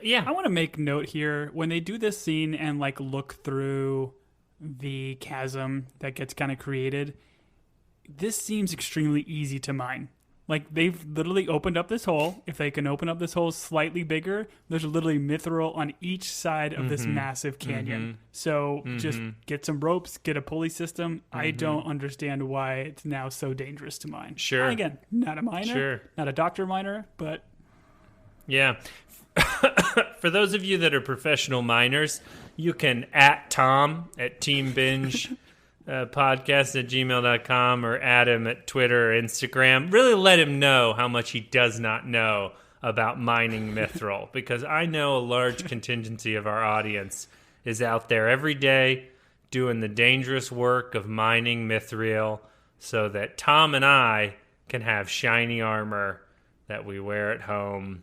Yeah. I want to make note here. When they do this scene and like look through the chasm that gets kind of created, this seems extremely easy to mine. Like, they've literally opened up this hole. If they can open up this hole slightly bigger, there's literally mithril on each side of this massive canyon. So just get some ropes, get a pulley system. I don't understand why it's now so dangerous to mine. Sure. And again, not a miner, not a doctor miner, but... Yeah. For those of you that are professional miners, you can @Tom at Team Binge podcast at gmail.com or add him at Twitter or Instagram. Really let him know how much he does not know about mining mithril, because I know a large contingency of our audience is out there every day doing the dangerous work of mining mithril so that Tom and I can have shiny armor that we wear at home.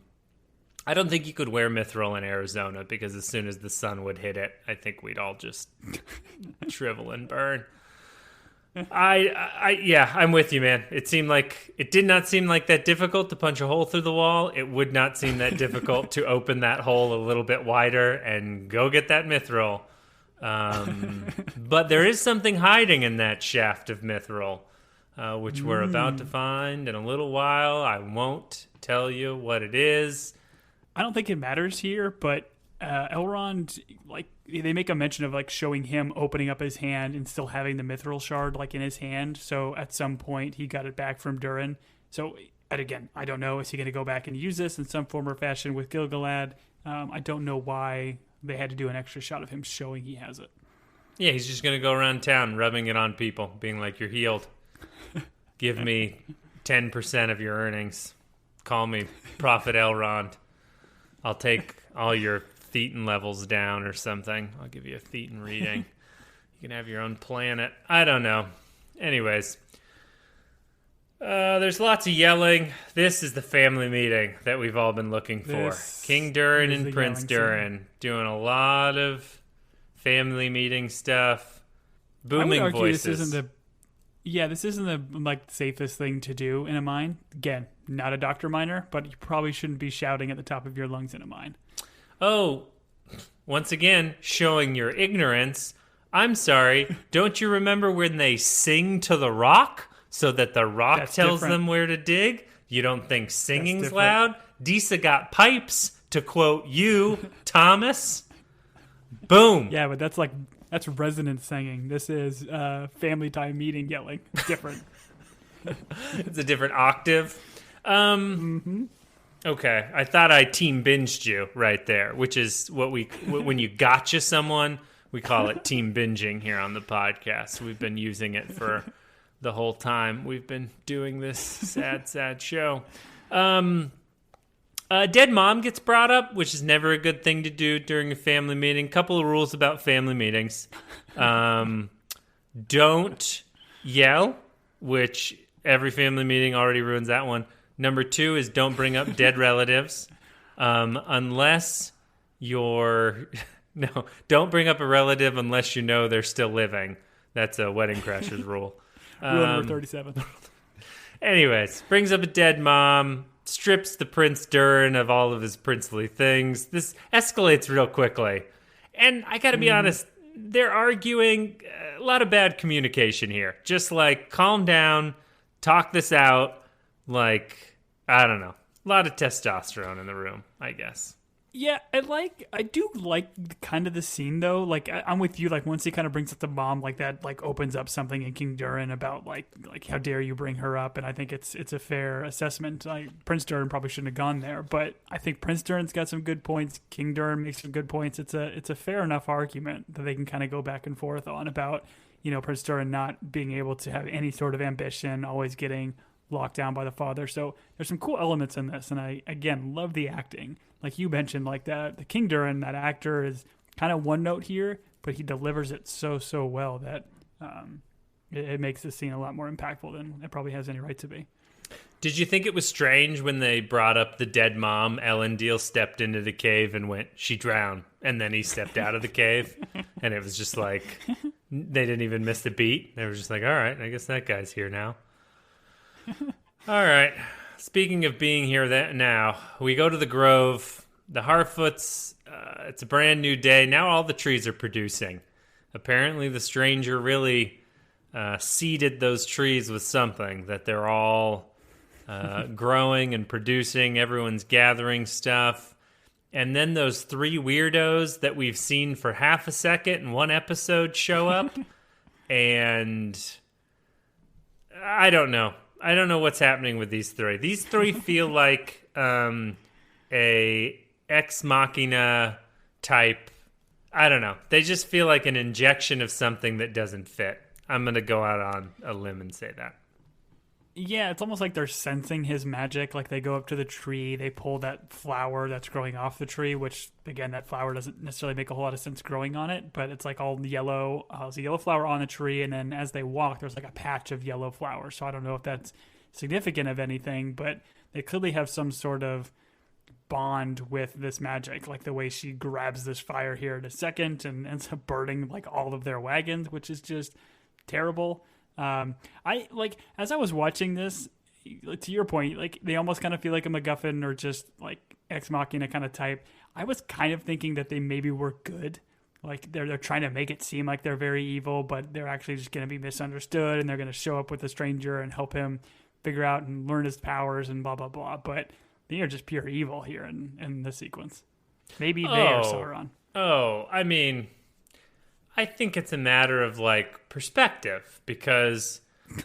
I don't think you could wear mithril in Arizona because as soon as the sun would hit it, I think we'd all just shrivel and burn. I'm with you, man. It did not seem like that difficult to punch a hole through the wall. It would not seem that difficult to open that hole a little bit wider and go get that mithril. But there is something hiding in that shaft of mithril, which we're about to find in a little while. I won't tell you what it is. I don't think it matters here, but Elrond, like, they make a mention of like showing him opening up his hand and still having the mithril shard like in his hand. So at some point he got it back from Durin. So, and again, I don't know, is he going to go back and use this in some form or fashion with Gil-galad? I don't know why they had to do an extra shot of him showing he has it. Yeah, he's just going to go around town rubbing it on people, being like, you're healed. Give me 10% of your earnings. Call me Prophet Elrond. I'll take all your Thetan levels down or something. I'll give you a Thetan reading. You can have your own planet. I don't know. Anyways, there's lots of yelling. This is the family meeting that we've all been looking for. King Durin and Prince Durin doing a lot of family meeting stuff. Booming I would argue voices. This isn't the like safest thing to do in a mine. Again, not a doctor miner, but you probably shouldn't be shouting at the top of your lungs in a mine. Oh, once again, showing your ignorance. I'm sorry. Don't you remember when they sing to the rock so that the rock tells them where to dig? You don't think singing's loud? Disa got pipes, to quote you, Thomas. Boom. Yeah, but that's resonant singing. This is family time meeting yelling. It's different. It's a different octave. Okay, I thought I team binged you right there, which is what when you gotcha someone, we call it team binging here on the podcast. We've been using it for the whole time we've been doing this sad show. Dead mom gets brought up, which is never a good thing to do during a family meeting. Couple of rules about family meetings. Don't yell, which every family meeting already ruins that one. Number 2 is don't bring up dead relatives unless you're... No, don't bring up a relative unless you know they're still living. That's a Wedding Crashers rule. Rule number 37. Anyways, brings up a dead mom, strips the Prince Durin of all of his princely things. This escalates real quickly. And I gotta be honest, they're arguing a lot of bad communication here. Just like, calm down, talk this out. Like, I don't know. A lot of testosterone in the room, I guess. Yeah, I do like kind of the scene though. Like I'm with you. Like once he kind of brings up the mom, like that, like opens up something in King Durin about like how dare you bring her up, and I think it's a fair assessment. Prince Durin probably shouldn't have gone there, but I think Prince Durin's got some good points. King Durin makes some good points. It's a fair enough argument that they can kind of go back and forth on about Prince Durin not being able to have any sort of ambition, always getting locked down by the father. So there's some cool elements in this, and I again love the acting. Like you mentioned, like that the King Durin, that actor is kind of one note here, but he delivers it so well that it makes the scene a lot more impactful than it probably has any right to be. Did you think it was strange when they brought up the dead mom? Elendil stepped into the cave and went, "She drowned," and then he stepped out of the cave, and it was just like they didn't even miss the beat. They were just like, "All right, I guess that guy's here now." All right. Speaking of being here now, we go to the Grove. The Harfoots, it's a brand new day. Now all the trees are producing. Apparently the stranger really seeded those trees with something, that they're all growing and producing. Everyone's gathering stuff. And then those three weirdos that we've seen for half a second in one episode show up. And I don't know. I don't know what's happening with these three. These three feel like a ex machina type. I don't know. They just feel like an injection of something that doesn't fit. I'm going to go out on a limb and say that. Yeah, it's almost like they're sensing his magic. Like they go up to the tree, they pull that flower that's growing off the tree, which, again, that flower doesn't necessarily make a whole lot of sense growing on it, but it's like all yellow. There's a yellow flower on the tree, and then as they walk, there's like a patch of yellow flowers. So I don't know if that's significant of anything, but they clearly have some sort of bond with this magic, like the way she grabs this fire here in a second and ends up burning like all of their wagons, which is just terrible. I like, as I was watching this, to your point, like they almost kind of feel like a MacGuffin or just like Ex Machina kind of type. I was kind of thinking that they maybe were good. Like they're trying to make it seem like they're very evil, but they're actually just going to be misunderstood, and they're going to show up with a stranger and help him figure out and learn his powers and blah, blah, blah. But they are just pure evil here in this sequence. Maybe they are Sauron. Oh, I mean, I think it's a matter of like perspective, because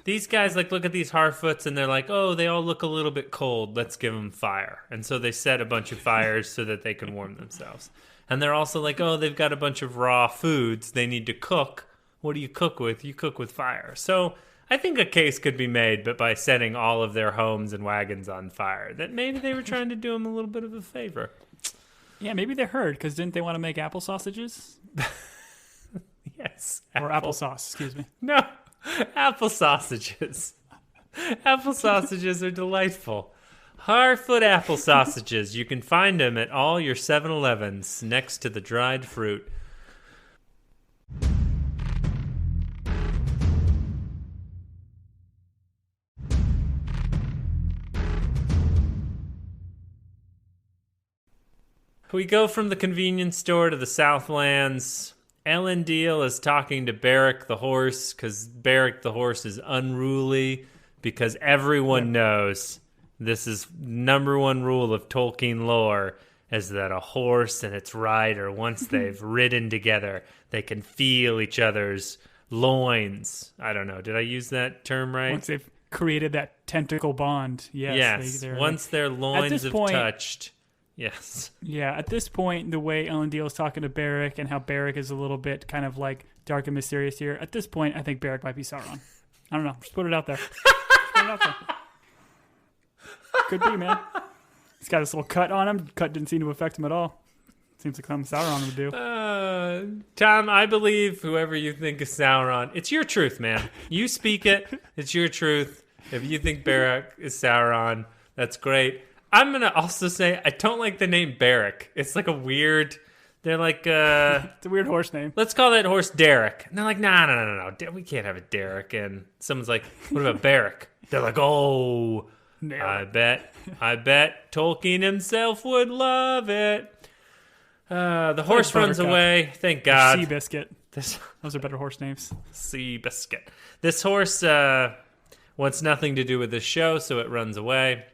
these guys like look at these Harfoots and they're like, oh, they all look a little bit cold. Let's give them fire. And so they set a bunch of fires so that they can warm themselves. And they're also like, oh, they've got a bunch of raw foods they need to cook. What do you cook with? You cook with fire. So I think a case could be made, but by setting all of their homes and wagons on fire, that maybe they were trying to do them a little bit of a favor. Yeah, maybe they heard, because didn't they want to make apple sausages? Yes. Or applesauce, excuse me. No, apple sausages. Apple sausages are delightful. Harfoot apple sausages. You can find them at all your 7-Elevens next to the dried fruit. We go from the convenience store to the Southlands. Elendil is talking to Beric the horse, because Beric the horse is unruly, because everyone knows this is number one rule of Tolkien lore, is that a horse and its rider, once they've ridden together, they can feel each other's loins. I don't know. Did I use that term right? Once they've created that tentacle bond. Yes. Once their loins have touched. Yes. Yeah, at this point, the way Elendil is talking to Beric and how Beric is a little bit kind of like dark and mysterious here, at this point, I think Beric might be Sauron. I don't know. Just put it out there. Could be, man. He's got this little cut on him. Cut didn't seem to affect him at all. Seems like something Sauron would do. Tom, I believe whoever you think is Sauron. It's your truth, man. You speak it. It's your truth. If you think Beric is Sauron, that's great. I'm going to also say I don't like the name Beric. It's like a weird... They're like... it's a weird horse name. Let's call that horse Derek. And they're like, no. We can't have a Derek. And someone's like, what about Beric? They're like, oh, I bet Tolkien himself would love it. The horse runs away. Thank God. Seabiscuit. Those are better horse names. Seabiscuit. This horse wants nothing to do with this show, so it runs away.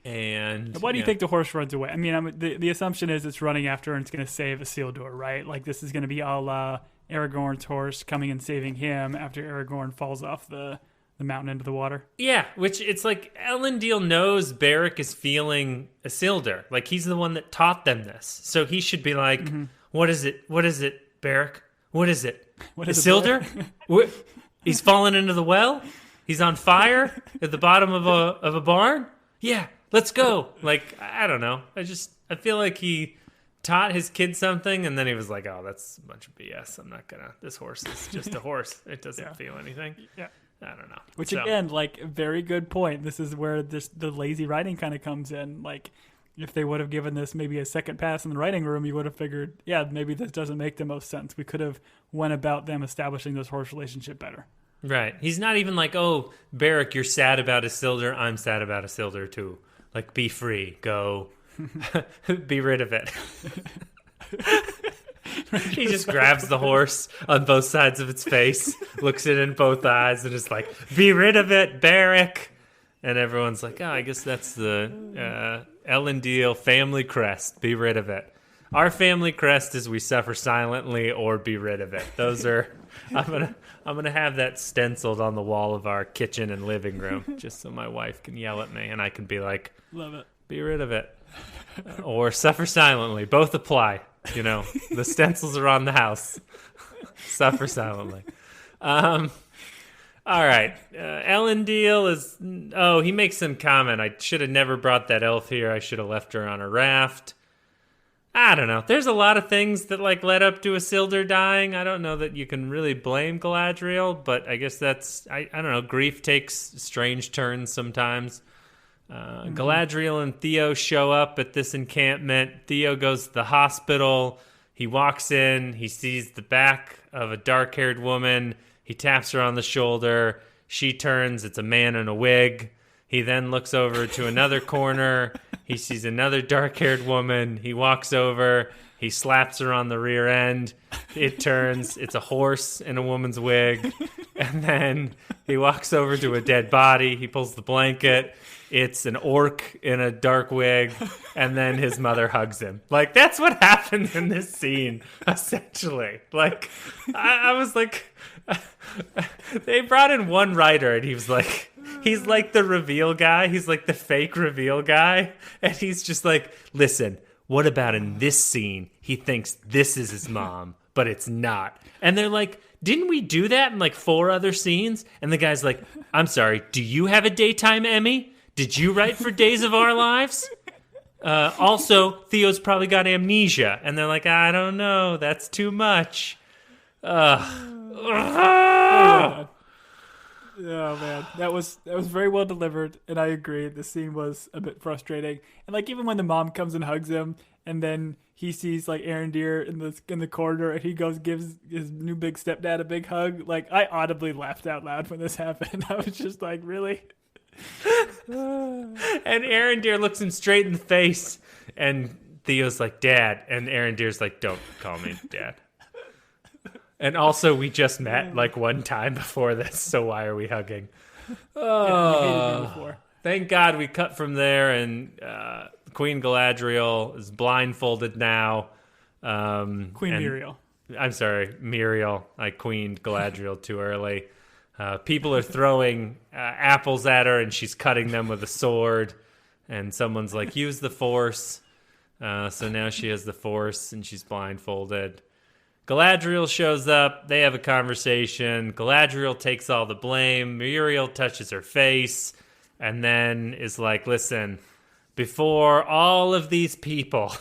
And why do you think the horse runs away? I mean, the assumption is it's running after and it's going to save Isildur, right? Like this is going to be a la Aragorn's horse coming and saving him after Aragorn falls off the mountain into the water. Yeah, which it's like Elendil knows Beric is feeling Isildur. Like he's the one that taught them this. So he should be like, What is it? What is it, Beric? What is it? What is Isildur? What? He's fallen into the well? He's on fire at the bottom of a barn? Yeah, let's go. Like, I don't know. I feel like he taught his kid something and then he was like, oh, that's a bunch of BS. I'm not gonna, this horse is just a horse. It doesn't feel anything. Yeah. I don't know. Which again, like, very good point. This is where the lazy writing kind of comes in. Like, if they would have given this maybe a second pass in the writing room, you would have figured, yeah, maybe this doesn't make the most sense. We could have went about them establishing this horse relationship better. Right. He's not even like, oh, Beric, you're sad about Isildur. I'm sad about Isildur too. Like, be free. Go. Be rid of it. He just grabs the horse on both sides of its face, looks it in both eyes, and is like, be rid of it, Beric. And everyone's like, oh, I guess that's the Elendil family crest. Be rid of it. Our family crest is we suffer silently or be rid of it. Those are... I'm gonna have that stenciled on the wall of our kitchen and living room, just so my wife can yell at me and I can be like, love it, be rid of it, or suffer silently. Both apply. You know, the stencils are on the house. Suffer silently. All right, Elendil is. Oh, he makes some comment. I should have never brought that elf here. I should have left her on a raft. I don't know. There's a lot of things that like led up to Isildur dying. I don't know that you can really blame Galadriel, but I guess that's I don't know. Grief takes strange turns sometimes. Galadriel and Theo show up at this encampment. Theo goes to the hospital. He walks in. He sees the back of a dark-haired woman. He taps her on the shoulder. She turns. It's a man in a wig. He then looks over to another corner. He sees another dark-haired woman. He walks over. He slaps her on the rear end. It turns. It's a horse in a woman's wig. And then he walks over to a dead body. He pulls the blanket. It's an orc in a dark wig. And then his mother hugs him. Like, that's what happens in this scene, essentially. Like, I was like... They brought in one writer, and he was like... He's like the reveal guy. He's like the fake reveal guy. And he's just like, listen, what about in this scene? He thinks this is his mom, but it's not. And they're like, didn't we do that in like 4 other scenes? And the guy's like, I'm sorry, do you have a daytime Emmy? Did you write for Days of Our Lives? Also, Theo's probably got amnesia. And they're like, I don't know. That's too much. Oh man, that was very well delivered, and I agree. The scene was a bit frustrating, and like even when the mom comes and hugs him, and then he sees like Arondir in the corridor, and he gives his new big stepdad a big hug. Like I audibly laughed out loud when this happened. I was just like, really? And Arondir looks him straight in the face, and Theo's like, Dad, and Arondir's like, don't call me Dad. And also, we just met like one time before this, so why are we hugging? Oh, thank God we cut from there, and Queen Galadriel is blindfolded now. Muriel. I'm sorry, Muriel. I queened Galadriel too early. People are throwing apples at her, and she's cutting them with a sword. And someone's like, use the Force. So now she has the Force, and she's blindfolded. Galadriel shows up. They have a conversation. Galadriel takes all the blame. Muriel touches her face and then is like, listen, before all of these people,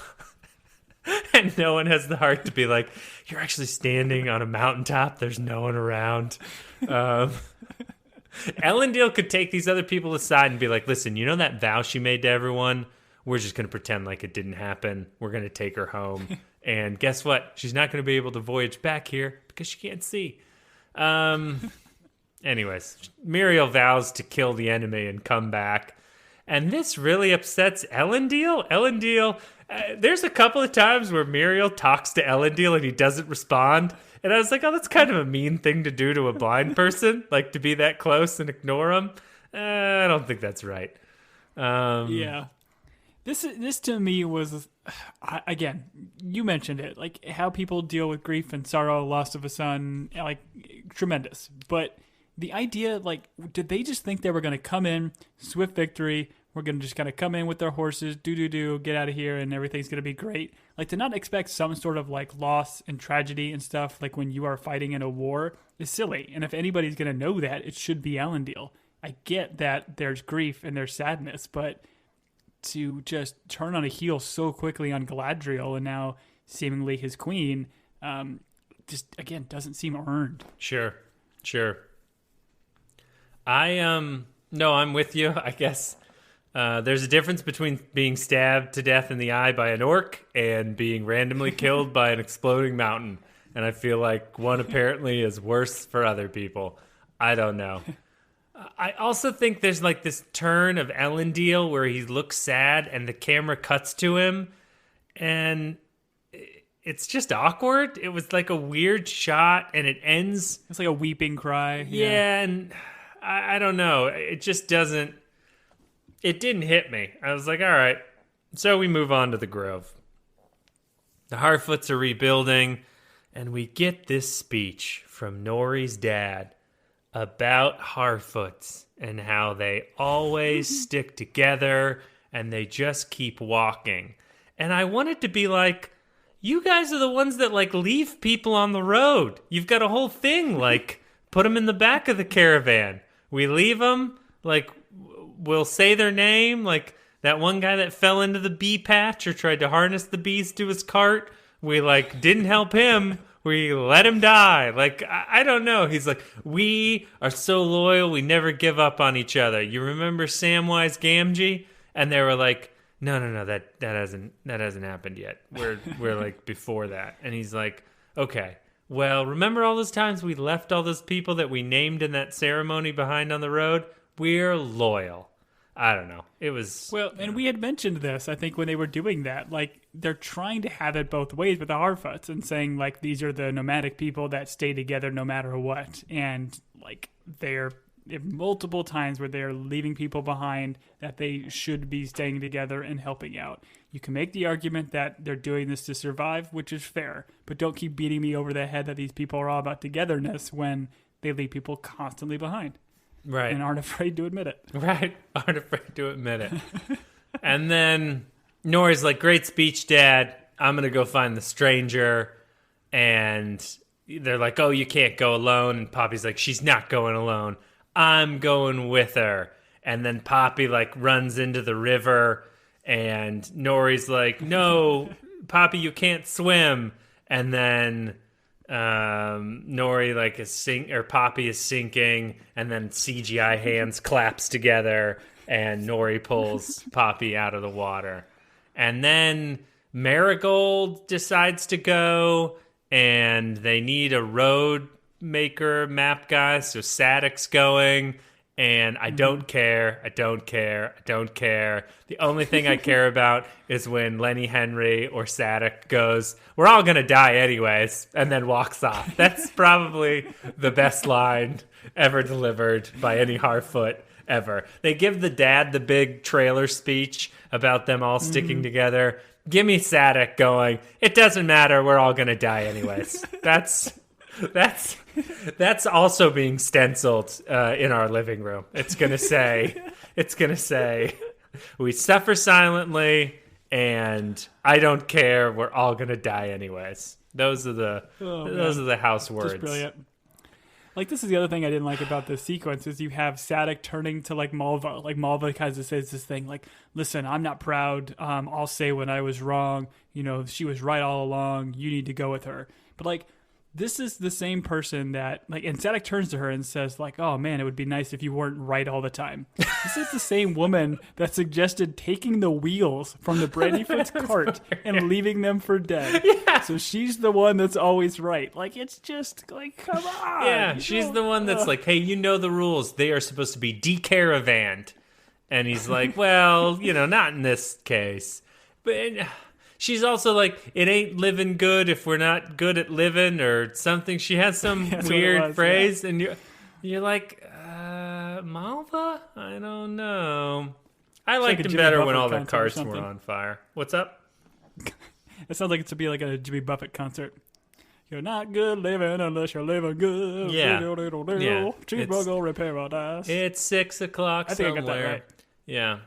and no one has the heart to be like, you're actually standing on a mountaintop. There's no one around. Elendil could take these other people aside and be like, listen, you know that vow she made to everyone? We're just going to pretend like it didn't happen. We're going to take her home. And guess what? She's not going to be able to voyage back here because she can't see. Anyways, Muriel vows to kill the enemy and come back. And this really upsets Elendil. Elendil, there's a couple of times where Muriel talks to Elendil and he doesn't respond. And I was like, oh, that's kind of a mean thing to do to a blind person, like to be that close and ignore him. I don't think that's right. Yeah. This to me was, again, you mentioned it, like how people deal with grief and sorrow, loss of a son, like tremendous. But the idea, like, did they just think they were going to come in, swift victory? We're going to just kind of come in with their horses, get out of here, and everything's going to be great. Like, to not expect some sort of like loss and tragedy and stuff, like when you are fighting in a war, is silly. And if anybody's going to know that, it should be Elendil. I get that there's grief and there's sadness, but to just turn on a heel so quickly on Galadriel and now seemingly his queen, just again doesn't seem earned. Sure. No, I'm with you. I guess there's a difference between being stabbed to death in the eye by an orc and being randomly killed by an exploding mountain. And I feel like one apparently is worse for other people. I don't know. I also think there's like this turn of Elendil where he looks sad and the camera cuts to him and it's just awkward. It was like a weird shot and it ends. It's like a weeping cry. Yeah, and I don't know. It just doesn't, it didn't hit me. I was like, all right. So we move on to the Grove. The Harfoots are rebuilding and we get this speech from Nori's dad about Harfoots and how they always stick together and they just keep walking. And I wanted to be like, you guys are the ones that like leave people on the road. You've got a whole thing, like put them in the back of the caravan. We leave them, like we'll say their name, like that one guy that fell into the bee patch or tried to harness the bees to his cart. We like didn't help him. We let him die. Like, I don't know. He's like, we are so loyal. We never give up on each other. You remember Samwise Gamgee? And they were like, no, that hasn't happened yet. We're like before that. And he's like, okay, well, remember all those times we left all those people that we named in that ceremony behind on the road? We're loyal. I don't know. It was... Well, and we had mentioned this, I think, when they were doing that. Like, they're trying to have it both ways with the Harfoots and saying, like, these are the nomadic people that stay together no matter what. And, like, they're multiple times where they're leaving people behind that they should be staying together and helping out. You can make the argument that they're doing this to survive, which is fair. But don't keep beating me over the head that these people are all about togetherness when they leave people constantly behind. Right. And aren't afraid to admit it. Right. Aren't afraid to admit it. And then Nori's like, great speech, Dad. I'm going to go find the stranger. And they're like, oh, you can't go alone. And Poppy's like, she's not going alone. I'm going with her. And then Poppy like runs into the river. And Nori's like, no, Poppy, you can't swim. And then... Nori like Poppy is sinking, and then CGI hands claps together, and Nori pulls Poppy out of the water, and then Marigold decides to go, and they need a road maker map guy, so Sadoc's going. And I don't care. The only thing I care about is when Lenny Henry or Sadoc goes, we're all going to die anyways, and then walks off. That's probably the best line ever delivered by any Harfoot ever. They give the dad the big trailer speech about them all sticking together. Give me Sadoc going, it doesn't matter, we're all going to die anyways. That's also being stenciled in our living room. It's gonna say, we suffer silently, and I don't care. We're all gonna die anyways. Those are the house words. Just brilliant. Like, this is the other thing I didn't like about this sequence is you have Sadoc turning to like Malva. Like Malva kind of says this thing like, "Listen, I'm not proud. I'll say when I was wrong. You know, she was right all along. You need to go with her." But like. This is the same person that, like, and Sadoc turns to her and says, like, oh, man, it would be nice if you weren't right all the time. This is the same woman that suggested taking the wheels from the Brandyfoot's cart and leaving them for dead. Yeah. So she's the one that's always right. Like, it's just, like, come on. Yeah, she's the one that's like, hey, you know the rules. They are supposed to be decaravaned. And he's like, well, you know, not in this case. But... she's also like, it ain't living good if we're not good at living or something. She has some weird phrase, yeah. And you're like, Malva? I don't know. I liked like a him Jimmy better when Buffett all the concert or cars were something. on fire. What's up? It sounds like it should be like a Jimmy Buffett concert. You're not good living unless you're living good. Yeah. Yeah. It's- Cheeseburger in paradise. It's 6 o'clock I think I somewhere. got that right. Yeah.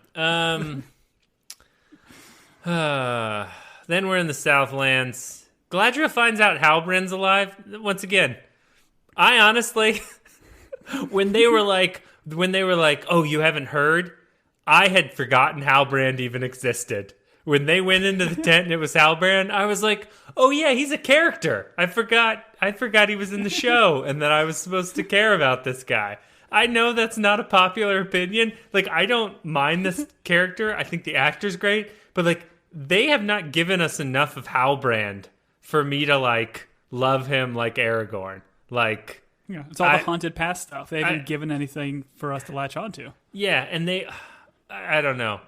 Then we're in the Southlands. Galadriel finds out Halbrand's alive. Once again, I honestly, when they were like, oh, you haven't heard? I had forgotten Halbrand even existed. When they went into the tent and it was Halbrand, I was like, oh yeah, he's a character. I forgot he was in the show and that I was supposed to care about this guy. I know that's not a popular opinion. Like, I don't mind this character. I think the actor's great. But, like, they have not given us enough of Halbrand for me to, like, love him like Aragorn. Like, Yeah, it's all the haunted past stuff. They haven't given anything for us to latch onto. yeah, and I don't know.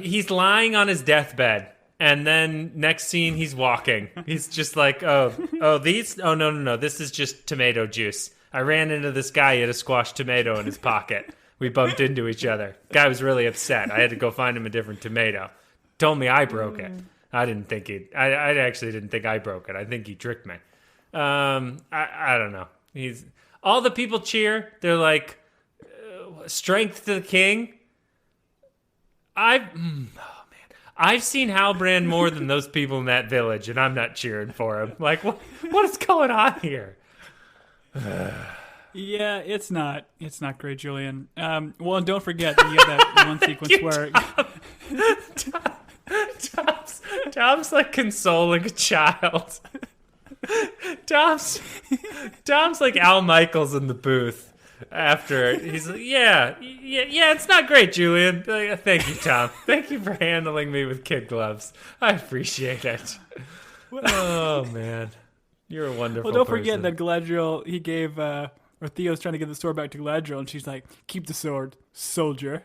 He's lying on his deathbed. And then next scene, he's walking. He's just like, no, this is just tomato juice. I ran into this guy, he had a squashed tomato in his pocket. We bumped into each other. Guy was really upset. I had to go find him a different tomato. Told me I broke it. I actually didn't think I broke it. I think he tricked me. I don't know. All the people cheer. They're like, strength to the king. I've seen Halbrand more than those people in that village, and I'm not cheering for him. Like, what is going on here? Yeah, it's not great, Julian. Well, and don't forget that you have that one sequence where Tom's like consoling a child. Tom's like Al Michaels in the booth after he's like, yeah, it's not great, Julian. Like, thank you, Tom. Thank you for handling me with kid gloves. I appreciate it. Oh man, you're a wonderful. Well, don't forget that Galadriel, he gave, or Theo's trying to give the sword back to Galadriel, and she's like, "Keep the sword, soldier."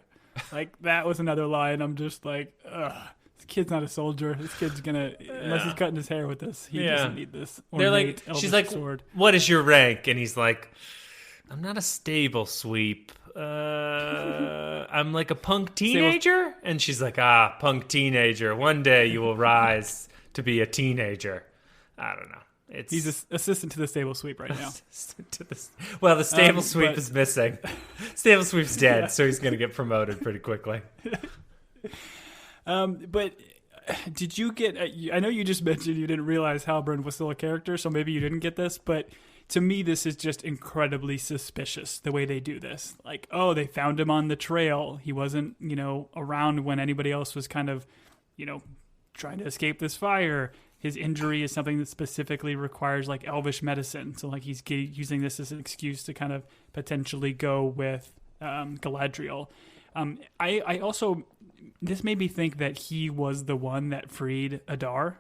Like, that was another line. I'm just like, ugh. This kid's not a soldier. This kid's gonna, unless he's cutting his hair with this, he doesn't need this. They're like, she's like, sword. "What is your rank?" And he's like, "I'm not a stable sweep. I'm like a punk teenager." And she's like, punk teenager. One day you will rise to be a teenager. I don't know. He's an assistant to the stable sweep right now. Well, the stable sweep is missing. Stable sweep's dead, so he's going to get promoted pretty quickly. But did you get? I know you just mentioned you didn't realize Halbrand was still a character, so maybe you didn't get this. But to me, this is just incredibly suspicious the way they do this. Like, oh, they found him on the trail. He wasn't, around when anybody else was kind of, trying to escape this fire. His injury is something that specifically requires like elvish medicine. So like he's using this as an excuse to kind of potentially go with Galadriel. I also, this made me think that he was the one that freed Adar,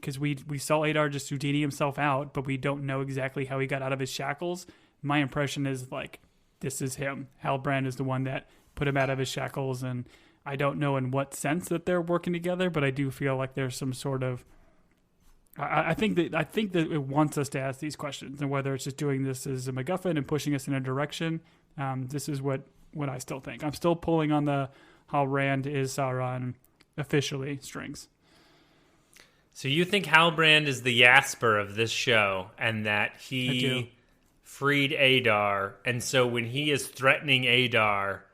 because we saw Adar just Houdini himself out, but we don't know exactly how he got out of his shackles. My impression is like, this is him. Halbrand is the one that put him out of his shackles, and I don't know in what sense that they're working together, but I do feel like there's some sort of. I think that it wants us to ask these questions, and whether it's just doing this as a MacGuffin and pushing us in a direction. This is what I still think. I'm still pulling on the Halbrand is Sauron officially strings. So you think Halbrand is the Jasper of this show, and that he freed Adar, and so when he is threatening Adar,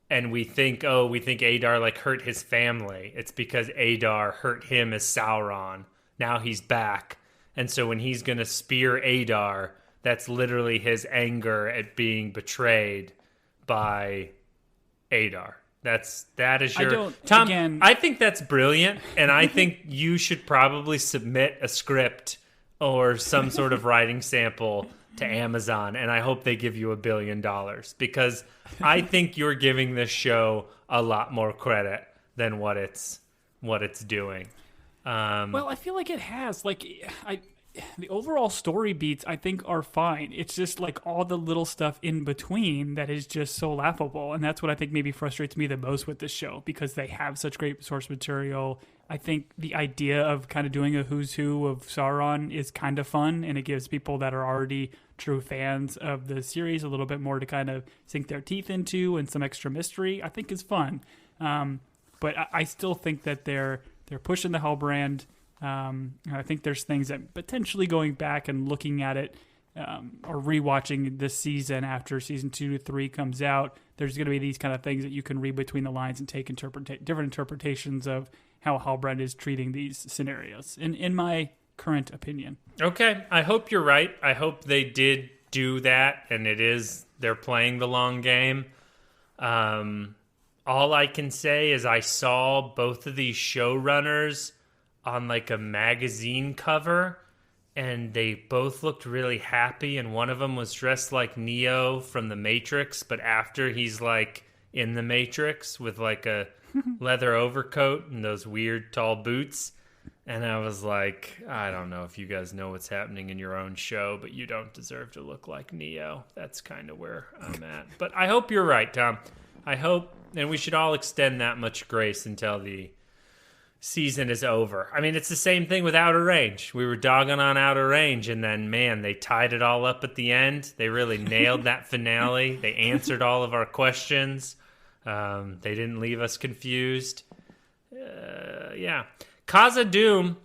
and we think Adar like hurt his family, it's because Adar hurt him as Sauron. Now he's back, and so when he's gonna spear Adar, that's literally his anger at being betrayed by Adar. That is your Tom. Again, I think that's brilliant, and I think you should probably submit a script or some sort of writing sample to Amazon, and I hope they give you $1 billion, because I think you're giving this show a lot more credit than what it's doing. Well, I feel like it has. Like, the overall story beats, I think, are fine. It's just like all the little stuff in between that is just so laughable, and that's what I think maybe frustrates me the most with this show, because they have such great source material. I think the idea of kind of doing a who's who of Sauron is kind of fun, and it gives people that are already true fans of the series a little bit more to kind of sink their teeth into, and some extra mystery. I think is fun, but I still think that they're pushing the Hellbrand. I think there's things that potentially going back and looking at it or rewatching this season after season 2 to 3 comes out, there's going to be these kind of things that you can read between the lines and take different interpretations of how Hellbrand is treating these scenarios, in my current opinion. Okay, I hope you're right. I hope they did do that, and they're playing the long game. All I can say is I saw both of these showrunners on like a magazine cover, and they both looked really happy, and one of them was dressed like Neo from The Matrix, but after he's like in The Matrix with like a leather overcoat and those weird tall boots. And I was like, I don't know if you guys know what's happening in your own show, but you don't deserve to look like Neo. That's kind of where I'm at. But I hope you're right, Tom. I hope, and we should all extend that much grace until the season is over. I mean, it's the same thing with Outer Range. We were dogging on Outer Range, and then, man, they tied it all up at the end. They really nailed that finale. They answered all of our questions. They didn't leave us confused. Yeah. Khazad-dûm,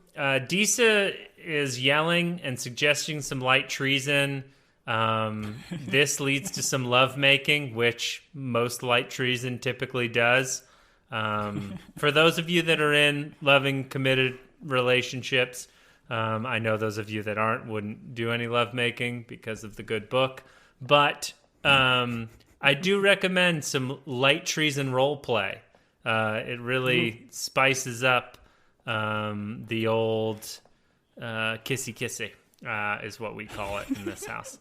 Disa is yelling and suggesting some light treason. This leads to some lovemaking, which most light treason typically does. For those of you that are in loving, committed relationships, I know those of you that aren't wouldn't do any lovemaking because of the good book. But I do recommend some light treason role play. It really spices up the old kissy kissy is what we call it in this house.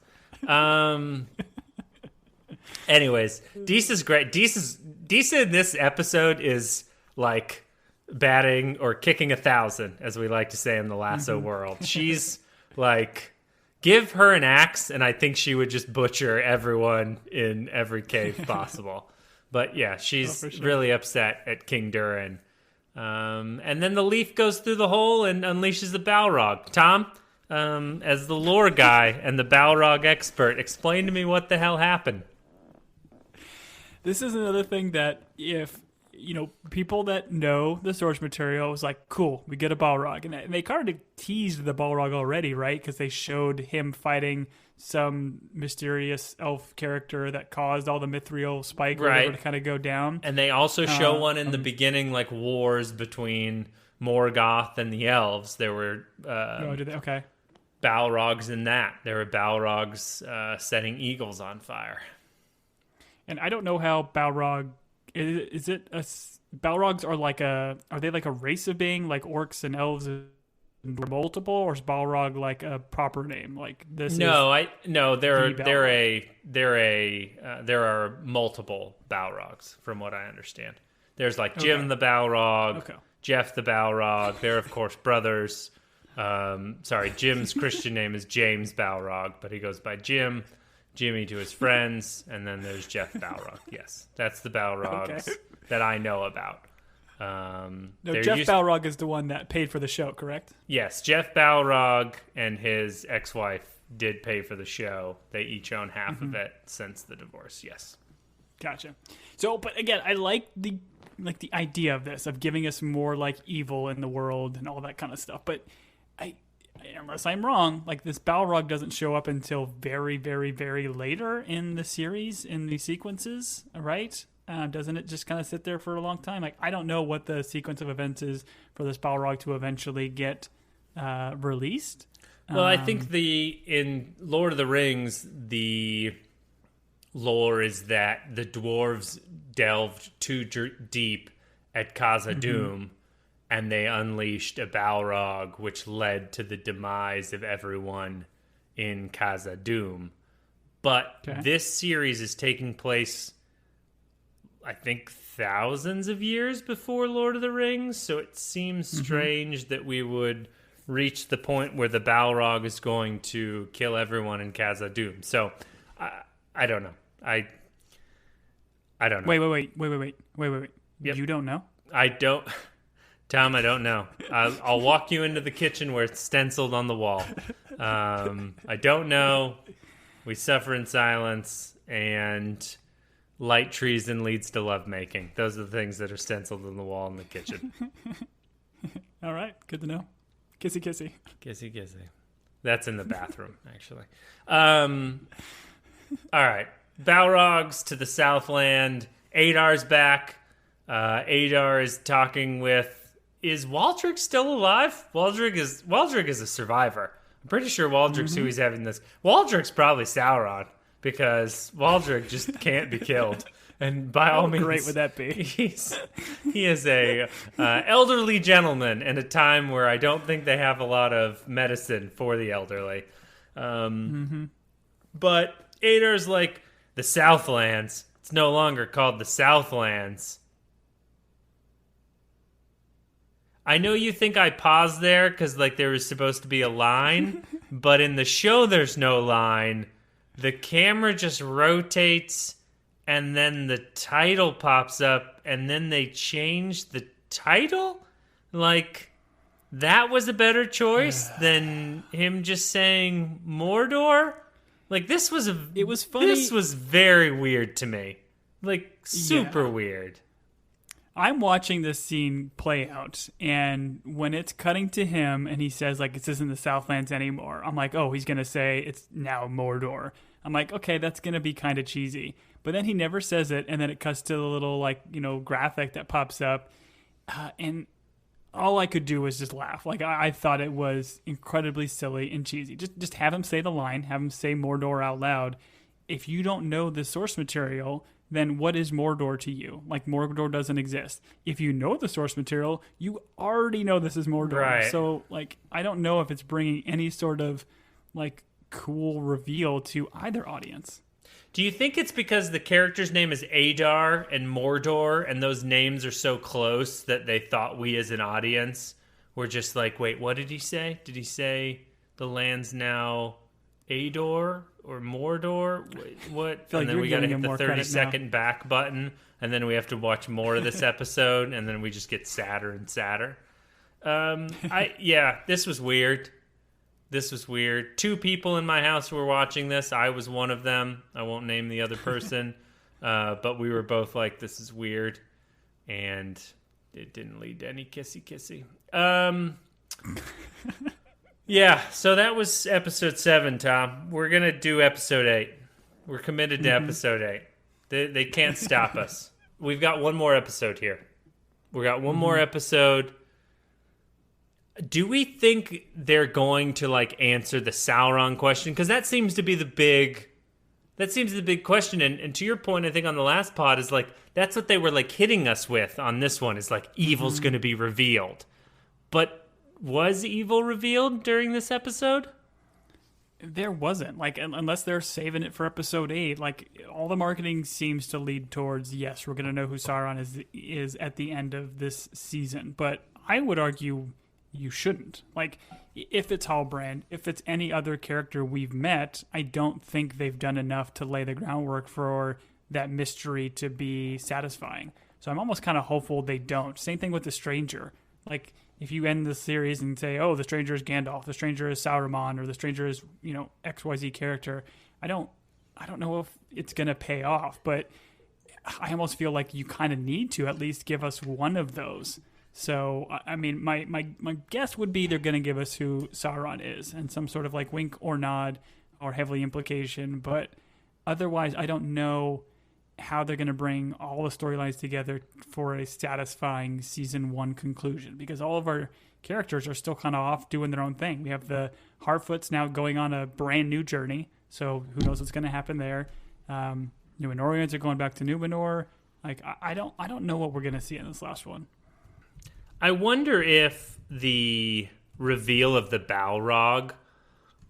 Anyways, Disa's great. Disa in this episode is like batting or kicking 1,000, as we like to say in the lasso world. She's like, give her an axe, and I think she would just butcher everyone in every cave possible. But yeah, she's really upset at King Durin. And then the leaf goes through the hole and unleashes the Balrog. Tom, as the lore guy and the Balrog expert, explain to me what the hell happened. This is another thing that if, people that know the source material was like, cool, we get a Balrog. And they kind of teased the Balrog already, right? Because they showed him fighting some mysterious elf character that caused all the mithril spike or whatever to kind of go down. And they also show one in the beginning, like wars between Morgoth and the elves. There were okay. Balrogs in that. There were Balrogs setting eagles on fire. And I don't know how Balrog is it a Balrogs are they like a race of being like orcs and elves and multiple, or is Balrog like a proper name? Like this? There are multiple Balrogs from what I understand. There's like Jim the Balrog, Jeff the Balrog. They're of course brothers. Jim's Christian name is James Balrog, but he goes by Jimmy to his friends, and then there's Jeff Balrog. Yes, that's the Balrogs that I know about. Jeff Balrog is the one that paid for the show, correct? Yes, Jeff Balrog and his ex-wife did pay for the show. They each own half of it since the divorce. Yes, gotcha. So, but again, I like the idea of this, of giving us more like evil in the world and all that kind of stuff. But unless I'm wrong, like this Balrog doesn't show up until very, very, very later in the series, in the sequences, right? Doesn't it just kind of sit there for a long time? Like, I don't know what the sequence of events is for this Balrog to eventually get released. Well, I think in Lord of the Rings, the lore is that the dwarves delved too deep at Khazad-dûm, and they unleashed a Balrog, which led to the demise of everyone in Khazad-dûm. But this series is taking place, I think, thousands of years before Lord of the Rings, so it seems strange that we would reach the point where the Balrog is going to kill everyone in Khazad-dûm. So, I don't know. I don't know. Wait. Yep. You don't know? I don't. Tom, I don't know. I'll walk you into the kitchen where it's stenciled on the wall. I don't know. We suffer in silence, and light treason leads to lovemaking. Those are the things that are stenciled on the wall in the kitchen. All right, good to know. Kissy, kissy. Kissy, kissy. That's in the bathroom, actually. All right. Balrogs to the Southland. Adar's back. Adar is talking with... Is Waldrick still alive? Waldrick is a survivor. I'm pretty sure Waldrick's who he's having this. Waldrick's probably Sauron, because Waldrick just can't be killed. And by all means, great would that be? He is a elderly gentleman in a time where I don't think they have a lot of medicine for the elderly. But Adar's like, the Southlands. It's no longer called the Southlands. I know you think I paused there because like there was supposed to be a line, but in the show there's no line. The camera just rotates, and then the title pops up, and then they change the title? Like, that was a better choice than him just saying Mordor? Like, this was It was funny. This was very weird to me. Like, super weird. I'm watching this scene play out, and when it's cutting to him and he says, like, this isn't the Southlands anymore, I'm like, oh, he's going to say it's now Mordor. I'm like, okay, that's going to be kind of cheesy. But then he never says it, and then it cuts to the little, like, graphic that pops up, and all I could do was just laugh. Like, I thought it was incredibly silly and cheesy. Just have him say the line, have him say Mordor out loud. If you don't know the source material, then what is Mordor to you? Like, Mordor doesn't exist. If you know the source material, you already know this is Mordor. Right. So, like, I don't know if it's bringing any sort of, like, cool reveal to either audience. Do you think it's because the character's name is Adar and Mordor, and those names are so close that they thought we as an audience were just like, wait, what did he say? Did he say the land's now Ador or Mordor? What? Like, and then we got to hit the 30-second back button, and then we have to watch more of this episode, and then we just get sadder and sadder. This was weird. This was weird. 2 people in my house were watching this. I was one of them. I won't name the other person. But we were both like, this is weird. And it didn't lead to any kissy-kissy. Yeah, so that was episode 7, Tom. We're going to do episode 8. We're committed to episode 8. They can't stop us. We've got one more episode here. We got one more episode. Do we think they're going to like answer the Sauron question? Because that seems to be the big question. And to your point, I think on the last pod is like, that's what they were like hitting us with on this one is like, evil's going to be revealed. But was evil revealed during this episode? There wasn't. Like, unless they're saving it for episode 8, like, all the marketing seems to lead towards, yes, we're going to know who Sauron is at the end of this season. But I would argue you shouldn't. Like, if it's Halbrand, if it's any other character we've met, I don't think they've done enough to lay the groundwork for that mystery to be satisfying. So I'm almost kind of hopeful they don't. Same thing with the Stranger. Like, if you end the series and say, oh, the Stranger is Gandalf, the Stranger is Sauron, or the Stranger is, XYZ character, I don't know if it's going to pay off, but I almost feel like you kind of need to at least give us one of those. So, I mean, my guess would be they're going to give us who Sauron is and some sort of like wink or nod or heavily implication. But otherwise, I don't know how they're going to bring all the storylines together for a satisfying season 1 conclusion, because all of our characters are still kind of off doing their own thing. We have the Harfoots now going on a brand new journey. So who knows what's going to happen there. Numenorians are going back to Numenor. Like, I don't know what we're going to see in this last one. I wonder if the reveal of the Balrog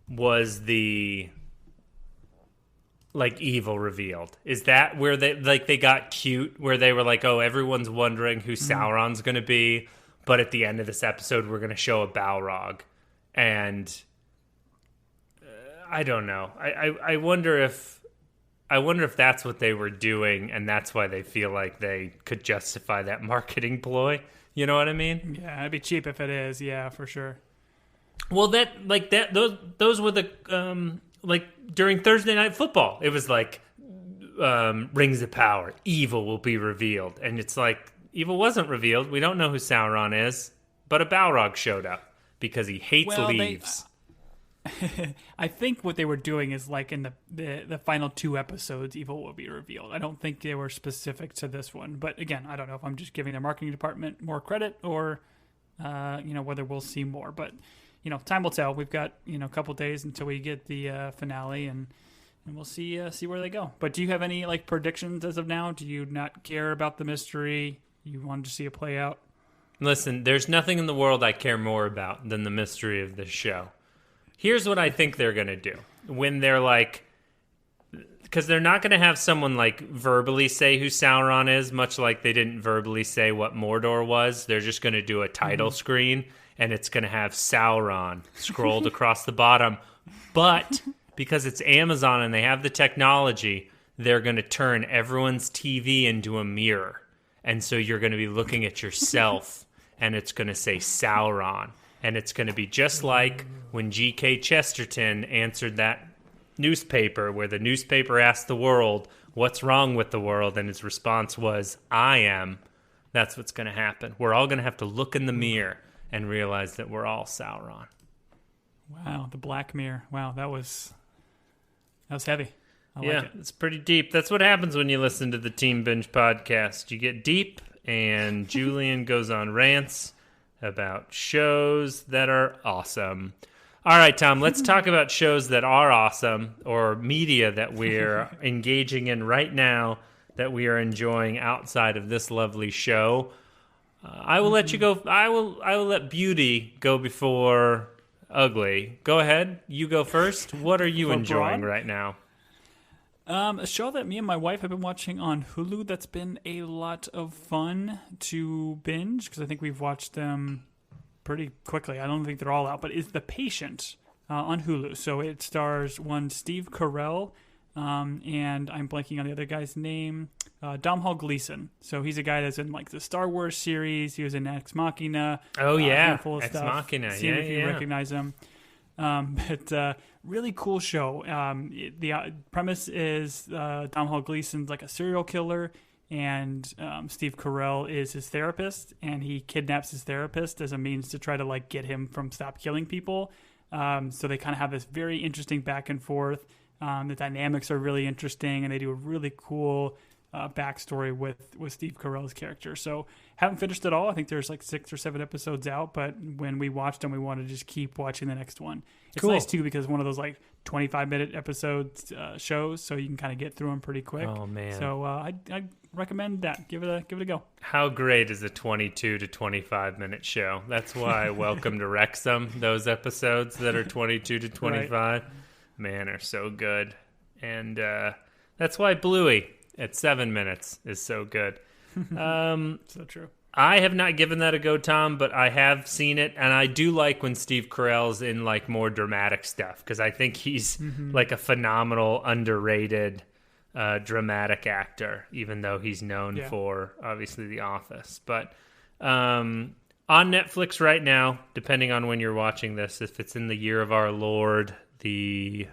was the like evil revealed. Is that where they got cute, where they were like, oh, everyone's wondering who Sauron's going to be, but at the end of this episode we're going to show a Balrog. And I don't know. I wonder if that's what they were doing, and that's why they feel like they could justify that marketing ploy. You know what I mean? Yeah, it'd be cheap if it is. Yeah, for sure. Well, those were the like during Thursday Night Football. It was like Rings of Power, evil will be revealed, and it's like evil wasn't revealed. We don't know who Sauron is, but a Balrog showed up because he hates leaves. I think what they were doing is like in the final 2 episodes, evil will be revealed. I don't think they were specific to this one, but again, I don't know if I'm just giving their marketing department more credit or whether we'll see more. But time will tell. We've got a couple days until we get the finale, and we'll see where they go. But do you have any like predictions as of now? Do you not care about the mystery? You wanted to see it play out? Listen, there's nothing in the world I care more about than the mystery of this show. Here's what I think they're going to do. When they're like, because they're not going to have someone like verbally say who Sauron is, much like they didn't verbally say what Mordor was. They're just going to do a title screen, and it's going to have Sauron scrolled across the bottom. But because it's Amazon and they have the technology, they're going to turn everyone's TV into a mirror. And so you're going to be looking at yourself, and it's going to say Sauron. And it's going to be just like when G.K. Chesterton answered that newspaper, where the newspaper asked the world, what's wrong with the world? And his response was, I am. That's what's going to happen. We're all going to have to look in the mirror and realize that we're all Sauron. Wow, the Black Mirror. Wow, that was heavy. I like it. It's pretty deep. That's what happens when you listen to the Team Binge podcast. You get deep, and Julian goes on rants about shows that are awesome. All right, Tom, let's talk about shows that are awesome, or media that we're engaging in right now that we are enjoying outside of this lovely show. I will let you go. I will let beauty go before ugly. Go ahead. You go first. What are you enjoying right now? A show that me and my wife have been watching on Hulu that's been a lot of fun to binge, because I think we've watched them pretty quickly. I don't think they're all out, but is The Patient on Hulu. So it stars one Steve Carell, and I'm blanking on the other guy's name, Domhnall Gleeson. So he's a guy that's in like the Star Wars series. He was in Ex Machina. Oh yeah, Ex Machina. See if you recognize him. But really cool show. The premise is Domhnall Gleeson's like a serial killer, and Steve Carell is his therapist, and he kidnaps his therapist as a means to try to like get him from stop killing people. So they kind of have this very interesting back and forth. The dynamics are really interesting, and they do a really cool backstory with Steve Carell's character. So haven't finished it all. I think there's like 6 or 7 episodes out, but when we watched them, we wanted to just keep watching the next one. It's cool. Nice too, because one of those like 25-minute episodes shows, so you can kind of get through them pretty quick. Oh man! So I recommend that. Give it a go. How great is a 22 to 25-minute show? That's why Welcome to Wrexham, those episodes that are 22 to 25, right, man, are so good. And that's why Bluey at 7 minutes is so good. So true. I have not given that a go, Tom, but I have seen it, and I do like when Steve Carell's in like more dramatic stuff, because I think he's like a phenomenal, underrated dramatic actor, even though he's known for obviously The Office. But on Netflix right now, depending on when you're watching this, if it's in the year of our Lord, the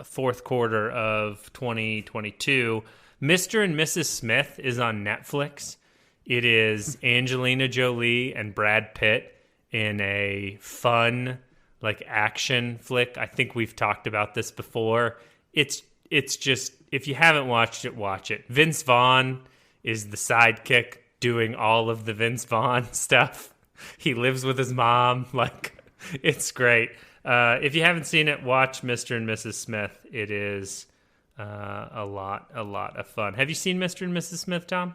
fourth quarter of 2022, Mr. and Mrs. Smith is on Netflix. It is Angelina Jolie and Brad Pitt in a fun, like, action flick. I think we've talked about this before. It's just, if you haven't watched it, watch it. Vince Vaughn is the sidekick doing all of the Vince Vaughn stuff. He lives with his mom. Like, it's great. If you haven't seen it, watch Mr. and Mrs. Smith. It is a lot of fun. Have you seen Mr. and Mrs. Smith, Tom?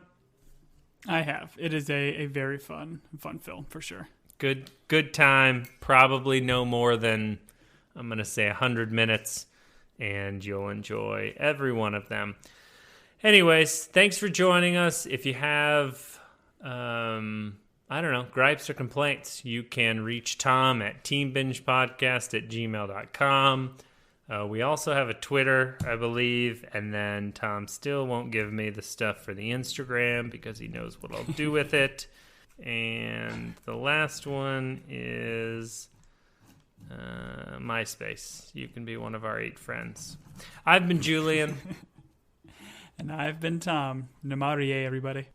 I have. It is a very fun film for sure. Good time. Probably no more than, I'm going to say, 100 minutes, and you'll enjoy every one of them. Anyways, thanks for joining us. If you have, gripes or complaints, you can reach Tom at teambingepodcast@gmail.com. We also have a Twitter, I believe, and then Tom still won't give me the stuff for the Instagram because he knows what I'll do with it. And the last one is MySpace. You can be one of our 8 friends. I've been Julian. And I've been Tom. Namarie, everybody.